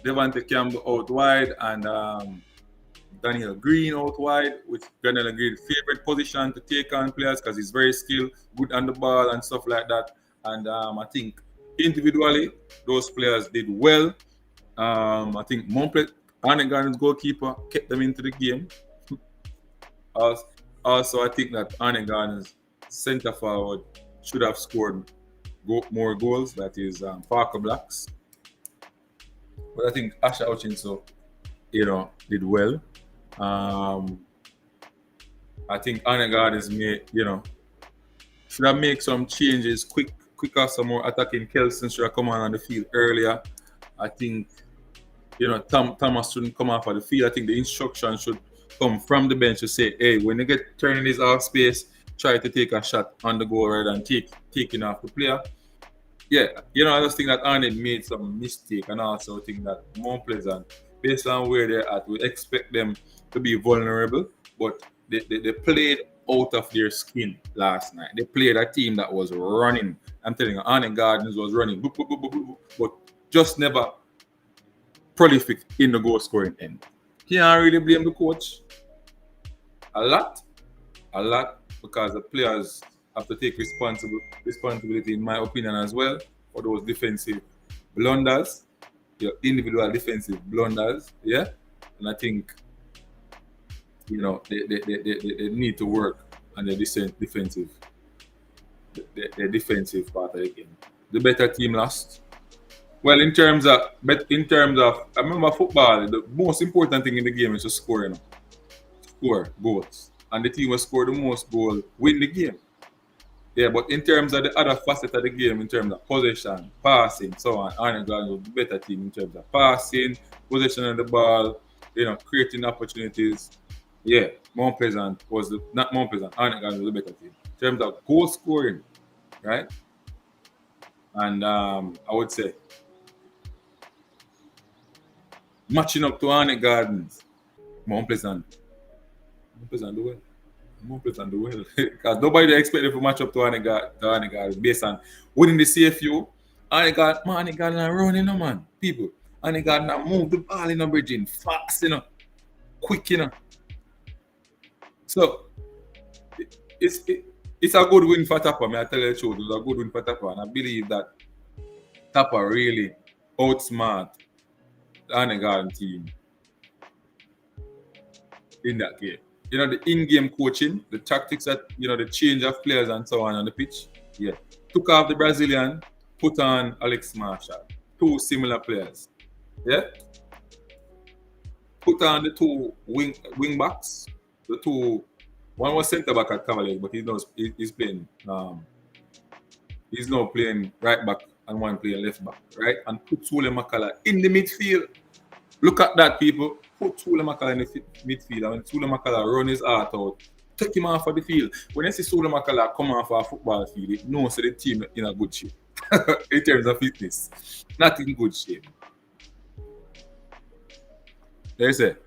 Devante Campbell out wide and Daniel Green out wide, which Daniel Green's favorite position to take on players because he's very skilled, good on the ball and stuff like that. And I think individually, those players did well. I think Arnett Gardens goalkeeper kept them into the game. Also, I think that Arnett Gardens centre forward should have scored more goals. That is Parker Blacks. But I think Asha Hutchinson, did well. I think Arnett Gardens should have made some changes quicker, some more attacking. Kelson should have come on the field earlier. I think, Thomas shouldn't come off of the field. I think the instruction should come from the bench to say, hey, when you get turning this off space, try to take a shot on the goal rather than taking off the player. Yeah, I just think that Arnett made some mistake, and also think that Mount Pleasant, based on where they're at, we expect them to be vulnerable, but they played out of their skin last night. They played a team that was running. I'm telling you, Arnett Gardens was running, but just never prolific in the goal scoring end. Can't really blame the coach a lot, because the players have to take responsibility, in my opinion, as well, for those defensive blunders, individual defensive blunders, yeah. And I think, they need to work on their defensive part of the game. The better team lost. Well, in terms of, I remember football, the most important thing in the game is to score, score goals. And the team will score the most goals, win the game. Yeah, but in terms of the other facet of the game, in terms of possession, passing, so on, Arnett Gardens was the better team in terms of passing, possession of the ball, creating opportunities. Yeah, Arnett Gardens was the better team. In terms of goal scoring, right? And I would say, matching up to Arnett Gardens, Mount Pleasant do well. Mount Pleasant do well. Because nobody expected to match up to Arnett Gardens based on winning the CFU. Arnett Gardens are running, man. People. Arnett Gardens are move the ball in a bridging fast, quick, So it's a good win for Tappa. I tell you the truth, it's a good win for Tappa, and I believe that Tappa really outsmart the Arnett Gardens team in that game. The in-game coaching, the tactics that, the change of players and so on the pitch. Yeah. Took off the Brazilian, put on Alex Marshall. Two similar players. Yeah. Put on the two wing backs. One was centre back at Cavaliers, but he's playing. He's now playing right back and one playing left back, right? And put Sule Makala in the midfield. Look at that, people. Put Sule Makala in the midfield, and when Sule Makala run his heart out, take him off of the field. When you see Sule Makala come off of a football field, it knows that the team in a good shape in terms of fitness. Not in good shape. There you say,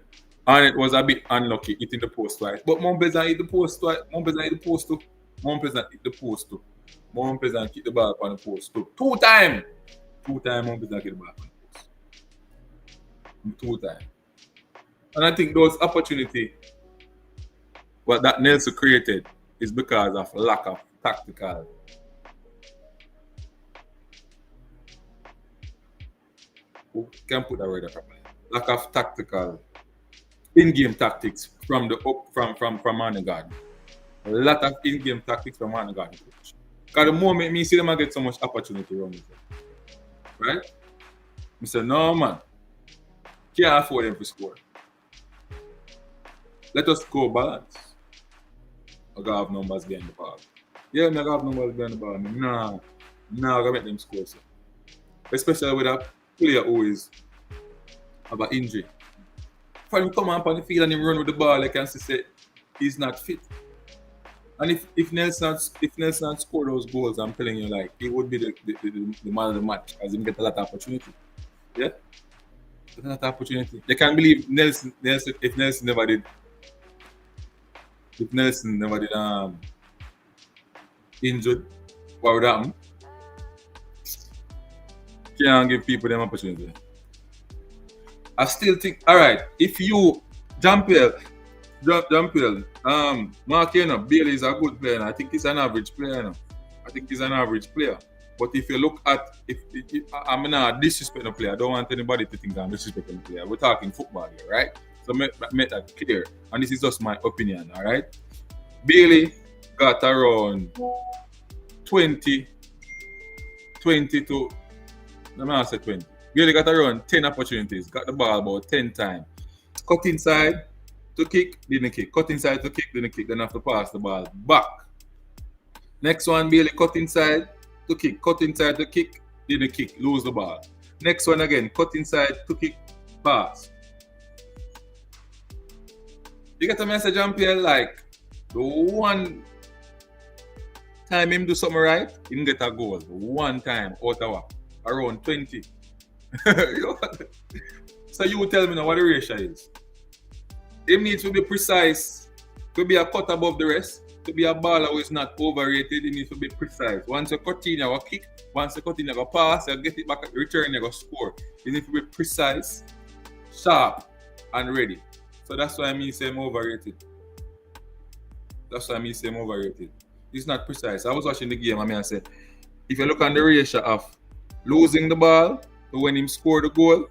Arnett was a bit unlucky hitting the post twice, but Mount Pleasant hit the post twice. Mount Pleasant hit the post too. Mount Pleasant hit the post too. Mount Pleasant hit the ball on the post too. Two times Mount Pleasant hit the ball on the post. 2 times. And I think those opportunity what that Nelson created is because of lack of tactical. Who can put that word properly? Lack of tactical in-game tactics from Arnett Gardens. A lot of in-game tactics from Arnett Gardens coach. Because the moment me see them I get so much opportunity around me. Right? I say, no man, can't afford them to score. Let us go balance. I gotta have numbers behind the ball. Yeah, I gotta have numbers behind the ball. Nah, I gotta make them score. So. Especially with a player who is have an injury. For him come up on the field and him run with the ball, I can say he's not fit. And if Nelson score those goals, I'm telling you, like he would be the man of the match as him get a lot of opportunity. Yeah, a lot of opportunity. You can't believe Nelson if Nelson never did injured, what would happen? Can't give people them opportunity. I still think, all right, if you Jean-Pierre, Mark, Bailey is a good player. And I think he's an average player. But if you look at, if I'm not disrespecting a player, I don't want anybody to think I'm disrespecting a player. We're talking football here, right? So make that clear. And this is just my opinion, all right? Bailey got around 20 to, let me say 20. Bailey got around 10 opportunities, got the ball about 10 times. Cut inside to kick, didn't kick. Cut inside to kick, didn't kick. Then have to pass the ball back. Next one, Bailey cut inside to kick. Cut inside to kick, didn't kick. Lose the ball. Next one again, cut inside to kick, pass. You get a message, Jean-Pierre, like the one time him do something right, he didn't get a goal. One time out of around 20. So you tell me now what the ratio is. Him needs to be precise, to be a cut above the rest, to be a baller who is not overrated. He needs to be precise. Once you cut in, you go kick. Once you cut in, you go pass. You get it back, return, you go score. You need to be precise, sharp, and ready. So that's why I say I'm overrated. He's not precise. I was watching the game and I said, if you look on the ratio of losing the ball to when him score the goal,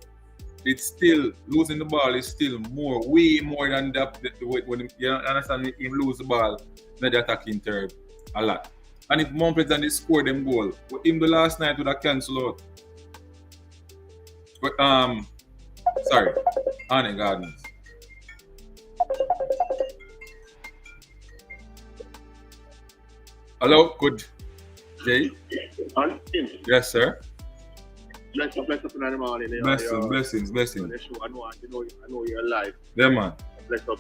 it's still losing the ball is still way more than that. When you understand him lose the ball in the attacking third a lot. And if more players than they score them goal, but him the last night would have cancel out. But sorry, Arnett Gardens. Hello, good day. Yes, sir. Bless up in the morning. Blessings. I know you're alive. Yeah, man. Bless up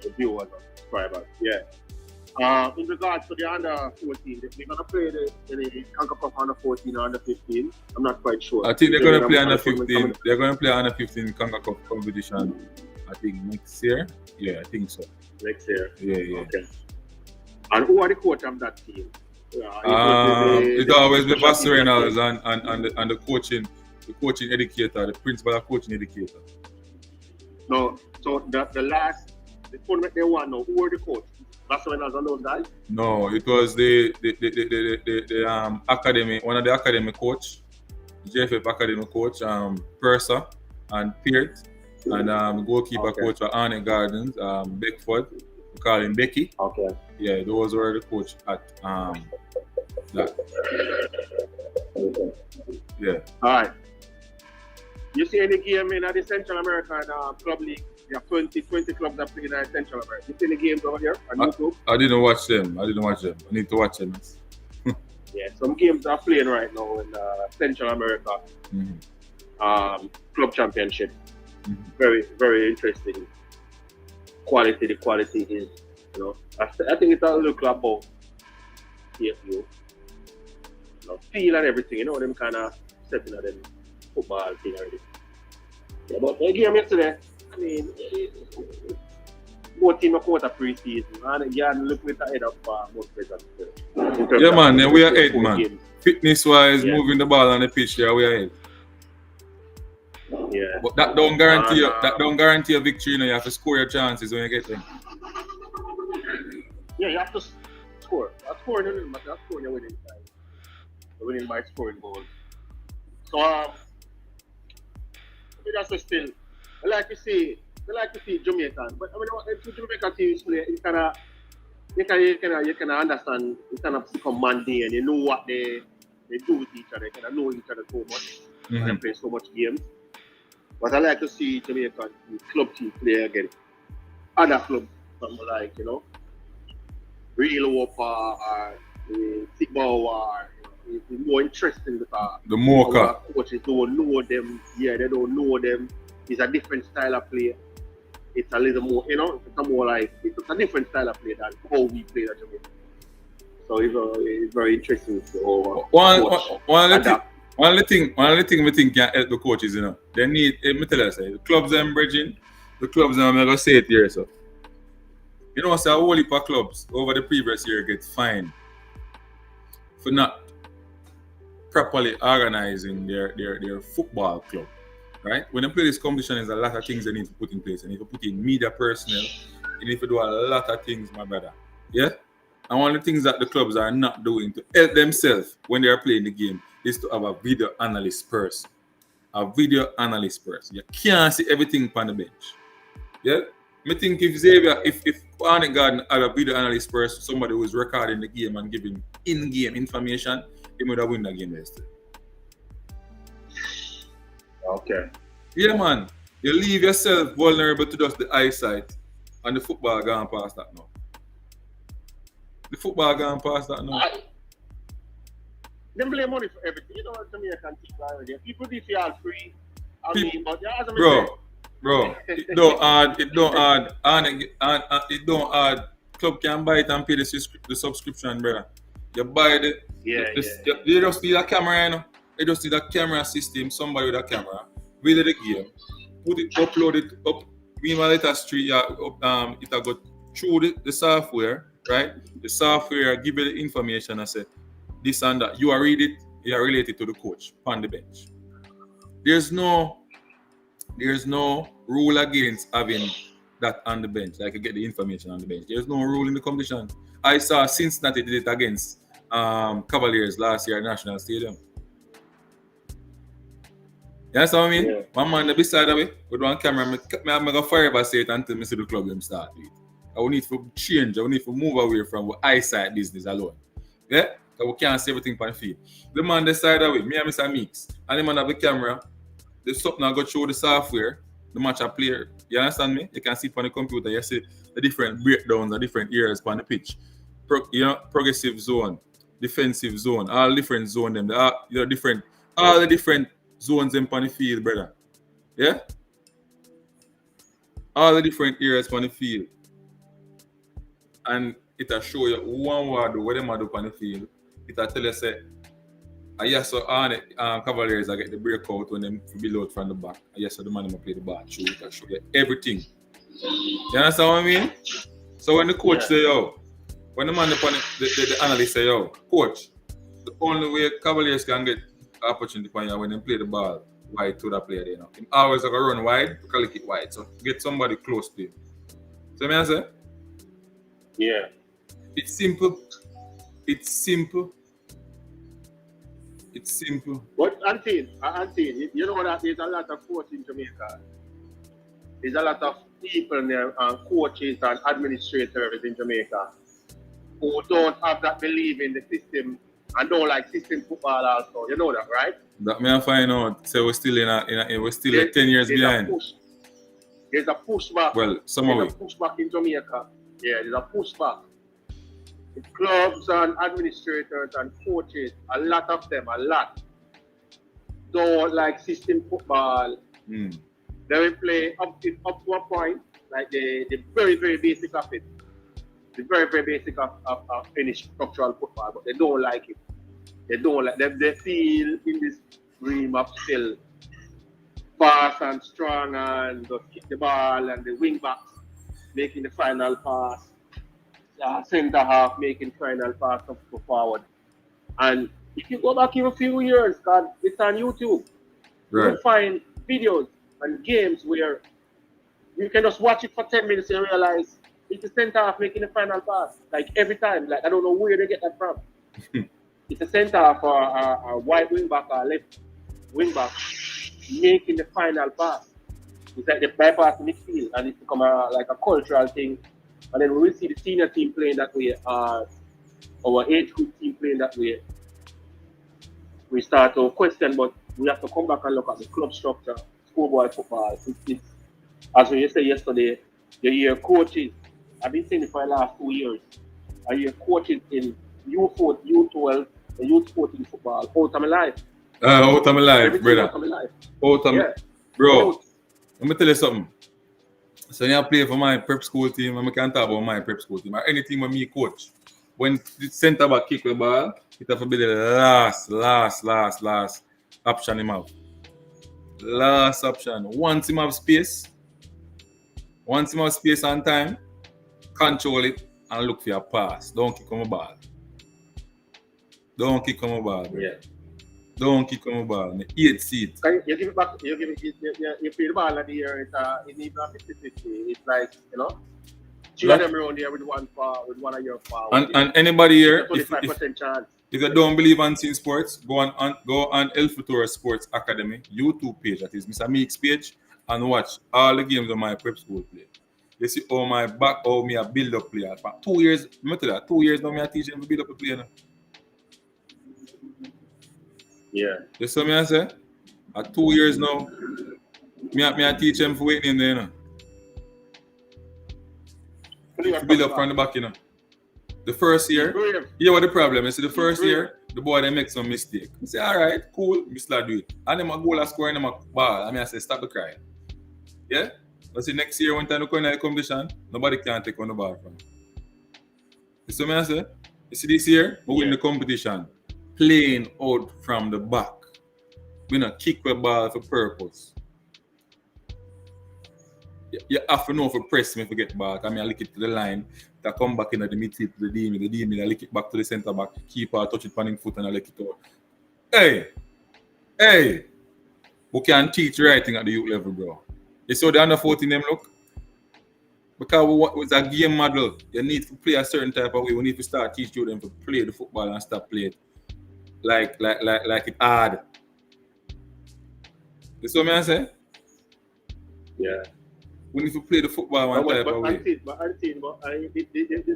the viewers and subscribers. Yeah. In regards to the under 14, they're gonna play the Conquer Cup under 14 or under 15. I'm not quite sure. I think they're gonna play under 15. They're gonna play under 15 Conquer Cup competition. I think next year. Yeah, I think so. Next year. Yeah. Okay. And who are the coach of that team? It always be Pastor Reynolds and the coaching educator, the principal coaching educator. No, so the tournament they won now, who were the coach? Pastor Reynolds and those guys? No, it was the academy, one of the academy coach, JFF academy coach, Purser and Peart, and goalkeeper coach for Arnett Gardens, Beckford. We call him Becky. Okay. Yeah, those were the coach at that. Yeah. All right. You see any game in the Central American Club League? There are 20 clubs that play in Central America. You see any games over here on YouTube? I didn't watch them. I need to watch them. Yeah, some games are playing right now in Central America Club Championship. Mm-hmm. Very, very interesting. The quality is, I think it's a little club about TFU. Feel and everything, them kind of setting of them football thing already. Yeah, but the game yesterday, I mean, both teams are quarter pre-season, and you look with the head of most players. Yeah, man, we are 8, man. Games. Fitness-wise, moving the ball on the pitch, yeah, we are 8. Yeah. But that don't guarantee a victory. You have to score your chances when you get them. Yeah, you have to score. Scoring your winning side. You're winning by scoring goals. So that's still, like you see, I like to see Jamaican, but I mean, if the Jamaican teams play, you can understand. You kind of become mundane. You know what they do with each other. You kind of know each other so much. And they play so much games. But I like to see Jamaican club team play again. Other clubs, like Real Whopper or Football or it's more interesting because The Mocha. our coaches don't know them. Yeah, they don't know them. It's a different style of play. It's a little more, it's more like it's a different style of play than how we play at Jamaica. So it's very interesting. So One of the thing we think can help the coaches, they need. Let me tell you, the clubs and bridging, the clubs I'm gonna say it here, so. So a whole heap of clubs over the previous year get fined for not properly organizing their football club, right? When they play this competition, there's a lot of things they need to put in place. They need to put in media personnel. They need to do a lot of things, my brother. Yeah? And one of the things that the clubs are not doing to help themselves when they are playing the game is to have a video analyst person. A video analyst person. You can't see everything on the bench. Yeah? I think if Xavier, if Arnett Gardens had a video analyst person, somebody who was recording the game and giving in-game information, he would have won the game yesterday. okay. Yeah, man. You leave yourself vulnerable to just the eyesight, and the football gone past that now. The football gone past that now. They blame money for everything. You know what Jamaican people are already. People do feel free. But yeah, Bro, it don't add. It don't add. Club can buy it and pay the subscription, brother. You buy you just need a camera, You just need a camera system, somebody with a camera, video the game, upload it up. Meanwhile, it has it go through the software, right? The software give you the information and say this and that. You are read it, you are related to the coach on the bench. There's no rule against having that on the bench. Like you get the information on the bench. There's no rule in the competition. I saw Cincinnati did it against Cavaliers last year at National Stadium. You understand what I mean? Yeah. One man beside of me with one camera, I'm going to forever say it until I see the club them start with. I will need to change. I will need to move away from the eyesight business alone. Yeah? Because we can't see everything on the field. The man beside of me and Mr. Meeks, and the man have the camera, the something I go through the software, the match I play. You understand me? You can see it on the computer. You see the different breakdowns, the different areas on the pitch. Progressive zone, defensive zone, all different zone them. All the different zones them on the field, brother. Yeah? All the different areas on the field. And it'll show you one word what them do on the field. It'll tell you say, yes, so Cavaliers I get the breakout when them below from the back. Yes, so the man will play the ball. It'll show you everything. You understand what I mean? So when the coach say, when the man the analyst say, coach, the only way Cavaliers can get opportunity for you when they play the ball wide to that player, Him always like run wide, collect it wide. So get somebody close to him. So I say? Yeah. It's simple. But Auntie, you know that there's a lot of coaches in Jamaica. There's a lot of people there, coaches and administrators in Jamaica who don't have that belief in the system and don't like system football also. You know that, right? That may I find out. So we're still we're still 10 years behind. There's a pushback. Well, there's a pushback in Jamaica. Yeah, there's a pushback. The clubs and administrators and coaches, a lot of them, don't like system football. They will play up to a point, like the very, very basic of it. The very, very basic of finished structural football, but they don't like it. They don't like them. They feel in this dream of still fast and strong and just kick the ball and the wing backs making the final pass. Centre half making final pass up forward. And if you go back even a few years, God, it's on YouTube. Right. You'll find videos and games where you can just watch it for 10 minutes and realize it's the centre half making the final pass. Like every time. Like I don't know where they get that from. It's a centre half or a wide wing back or left wing back making the final pass. It's like they bypass the midfield and it's become like a cultural thing. And then we will see the senior team playing that way, our age group team playing that way. We start to question, but we have to come back and look at the club structure, schoolboy football. It's, as we said yesterday, you hear coaches, I've been saying it for the last 2 years, I hear coaches in U4, U12, and U14 football out of my life. Out of my life, Everything brother. out of my life. Out of Yeah. bro. Let me tell you something. So when I play for my prep school team, and I can talk about my prep school team, or anything with me coach. When the centre back kick the ball, it have to be the last option him have. Last option. Once him have space and time, control it and look for your pass. Don't kick on the ball. Don't kick on the ball, bro. Yeah. Don't kick on the ball. Me 8 seat. You give it back, you play the ball at the air, it needs a 50-50. It's like, you know, two of them around there with one of your foul. And anybody here, 25% chance. if you don't believe on team sports, go on El Futuro Sports Academy YouTube page, that is Mr. Meek's page, and watch all the games of my prep school play. You see how me a build up player. For 2 years, remember that 2 years now me a teach them to build up a player now. Yeah. You see me I say? At 2 years now, me a teach them for waiting there, you know. To build up from the back, you know. The first year, you what the problem is. The first year, the boy they make some mistake. I say, all right, cool, we start do it. And them a goal a score and them a ball. I say, stop the crying. Yeah? But see, next year when time to go in the competition, nobody can take on the ball from. You see me I say? You see this year, we win the competition. Playing out from the back. We not kick the ball for purpose. You have to know if you press me if you get back. I mean, I lick it to the line. I come back in the midfield to the DM, I lick it back to the centre back. Keeper touch it panning foot and I lick it out. Hey! We can teach writing at the youth level, bro. You saw the under 14 them look? Because it's a game model. You need to play a certain type of way. We need to start teaching them to play the football and stop playing like it hard. You see what I say? Yeah. We need to play the football one type of way. The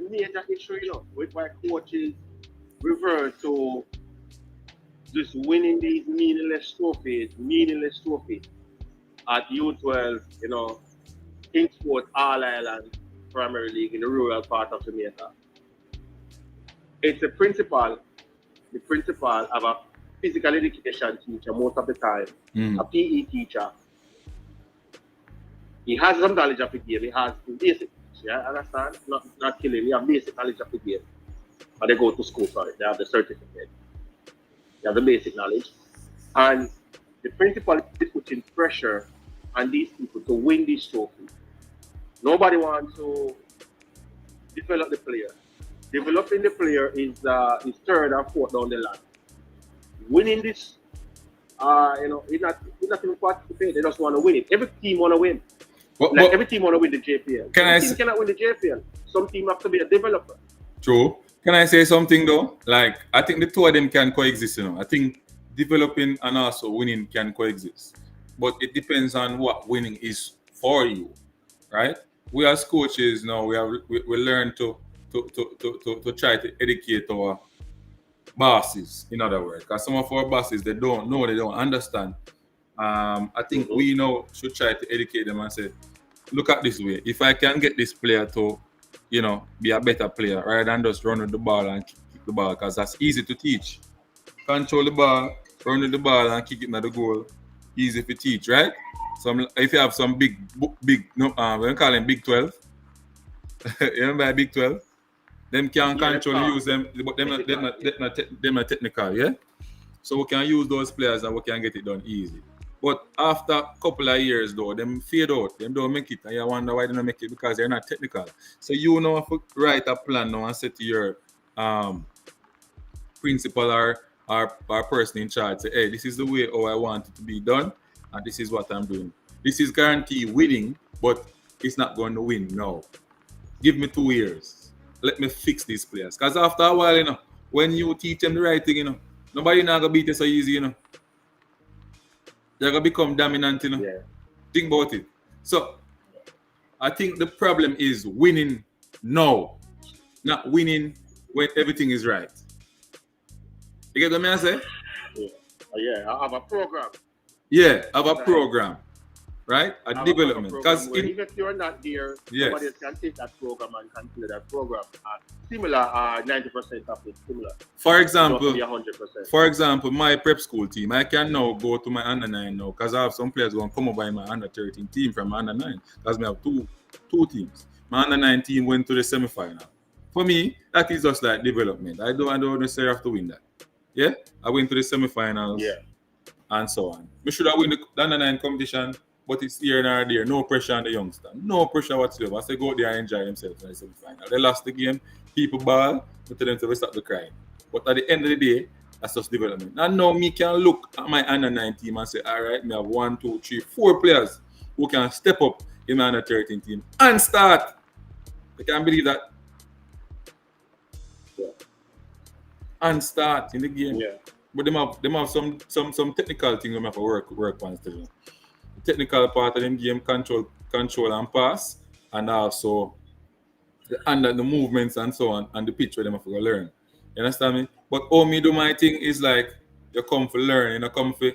major issue, you know, with why coaches revert to just winning these meaningless trophies at U12, you know, King Sport, All Island, Premier League in the rural part of Jamaica. It's the principal of a physical education teacher most of the time, a PE teacher. He has some knowledge of the game. He has basic, yeah, understand? Not killing. He has basic knowledge of the game. But they go to school for it. They have the certificate. They have the basic knowledge. And the principal is putting pressure on these people to win this trophy. Nobody wants to develop the player. Developing the player is third and fourth down the line. Winning this, you know, it's not even participate. They just want to win it. Every team want to win. Every team want to win the JPL. Some team cannot win the JPL. Some team have to be a developer. True. Can I say something though? Like, I think the two of them can coexist, you know. I think developing and also winning can coexist. But it depends on what winning is for you, right? We as coaches now, we learn to try to educate our bosses, in other words. Because some of our bosses, they don't know, they don't understand. I think we now should try to educate them and say, look at this way. If I can get this player to, you know, be a better player rather than just run with the ball and kick the ball, because that's easy to teach. Control the ball, run with the ball and kick it into the goal. Easy to teach, right? So if you have some big, we call them Big 12. You remember Big 12? Them can control and use them, but them not technical, yeah? So we can use those players and we can get it done easy. But after a couple of years though, them fade out, them don't make it, and you wonder why they don't make it, because they're not technical. So you know have to write a plan now and say to your principal or person in charge, say, hey, this is the way how I want it to be done, and this is what I'm doing. This is guaranteed winning, but it's not going to win now. Give me 2 years. Let me fix these players. Because after a while, you know, when you teach them the right thing, you know, nobody not gonna beat you so easy, you know. They're gonna become dominant, you know. Yeah. Think about it. So I think the problem is winning now, not winning when everything is right. You get what I say? Yeah, I have a program. Yeah, have a program, right? A Have development. program Because where even if you're not there, Yes. somebody else can take that program and consider that program similar, 90% of it similar. for Not example, to be 100%. For example, my prep school team, I can now go to my under 9 now because I have some players going to come over in my under 13 team from my under 9 because we have two teams. My under 9 team went to the semi-final. For me, that is just like development. I don't necessarily have to win that. Yeah, I went to the semi-finals and so on. We should have won the under 9 competition, but it's here and there. No pressure on the youngster. No pressure whatsoever. I say go there and enjoy themselves in the semi-final. They lost the game. People ball. We tell them to stop the crying. But at the end of the day, that's just development. And now me can look at my under 9 team and say, all right, me have 1, 2, 3, 4 players who can step up in my under 13 team and start. I can't believe that. Yeah. And start in the game. Yeah. But them have some technical thing we have to work on still. The technical part of the game, control and pass, and also the movements and so on, and the pitch where them have to go learn. You understand me? But all me do my thing is like you come for learn, you know, come for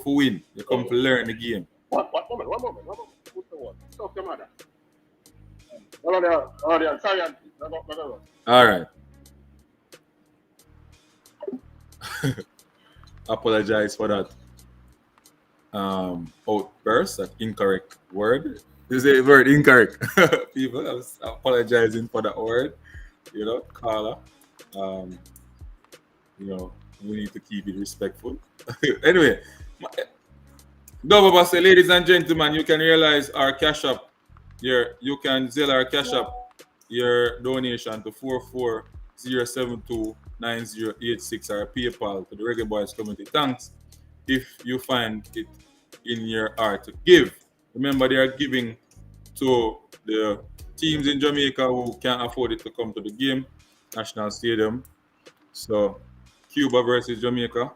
win. You come for learn the game. One moment. Put the one. Stop your mother. Oh, sorry, no. All right. Apologize for that outburst, that incorrect word. Is a word incorrect? People, I was apologizing for that word. You know, caller. You know, we need to keep it respectful. Anyway, Dovaba say, ladies and gentlemen, you can realize our cash up. You can Zelle our cash up your donation to 440729086 or PayPal to the Reggae Boys Community. Thanks if you find it in your heart to give. Remember, they are giving to the teams in Jamaica who can't afford it to come to the game, National Stadium. So, Cuba versus Jamaica.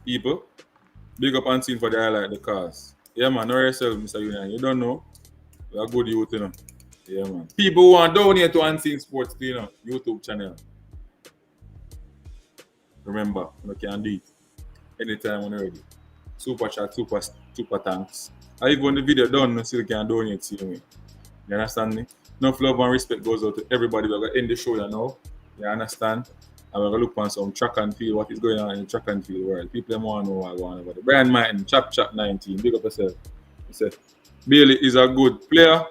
People, big up and seen for the highlight the cause. Yeah, man, know yourself, Mr. Union. You don't know. You're a good youth, you know. Yeah, man. People who want to donate to Unseen Sports, you know, YouTube channel. Remember, you can do it anytime when you're ready. Super chat, super thanks. I even the video done, you still can donate to me. You understand me? Enough love and respect goes out to everybody. We're going to end the show now. You understand? And we're going to look on some track and field, what is going on in the track and field world. People want to know what's going on over there. Brian Martin, Chap 19, big up yourself. He said, Bailey is a good player,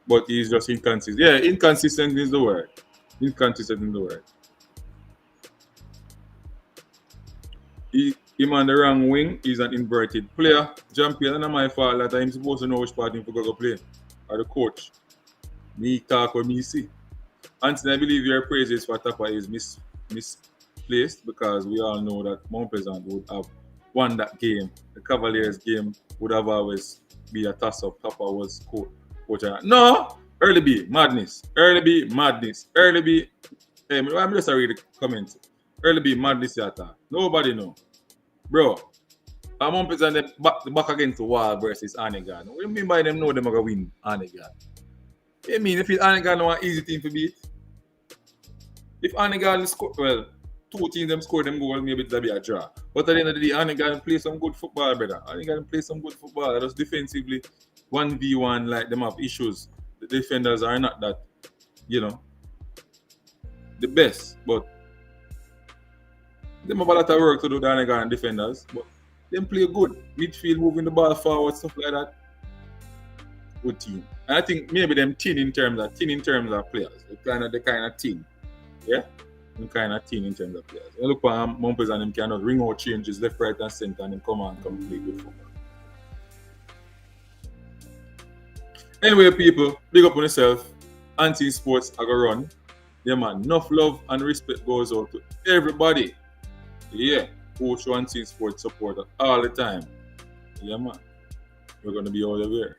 but he's just inconsistent. Yeah, inconsistent is the word. Inconsistent is the word. Him on the wrong wing, he's an inverted player. Champion, and my fault that I'm supposed to know which part him to go play. Or the coach. Me talk or me see. Anthony, I believe your praises for Tappa is misplaced because we all know that Mount Pleasant would have won that game. The Cavaliers game would have always be a toss-up. Tappa was coach. No! Early B, madness. Early B, madness. Early B. Hey, I'm just reading the comments. Early B, madness yata. Nobody know. Bro, Mount Pleasant the back against the wall versus Arnett Gardens. What do you mean by them know them are going to win Arnett Gardens? I mean, if Arnett Gardens want an easy team to beat, if Arnett Gardens score, well, two teams them score them goal, maybe it'll be a draw. But at the end of the day, Arnett Gardens play some good football, brother. Arnett Gardens play some good football. Just defensively, 1v1, like them have issues. The defenders are not that, you know, the best. But them have a lot of work to do, the Arnett Gardens defenders. But them play good. Midfield, moving the ball forward, stuff like that. Good team. And I think maybe them thin in terms of players. The kind of team. Yeah? The kind of team in terms of players. You look for Mumpers and them cannot ring out changes left, right, and center and then come play good football. Anyway, people, big up on yourself. Anti-sports are gonna run. Yeah, man. Enough love and respect goes out to everybody. Yeah. Who show anti-sports support all the time. Yeah, man. We're gonna be all over here.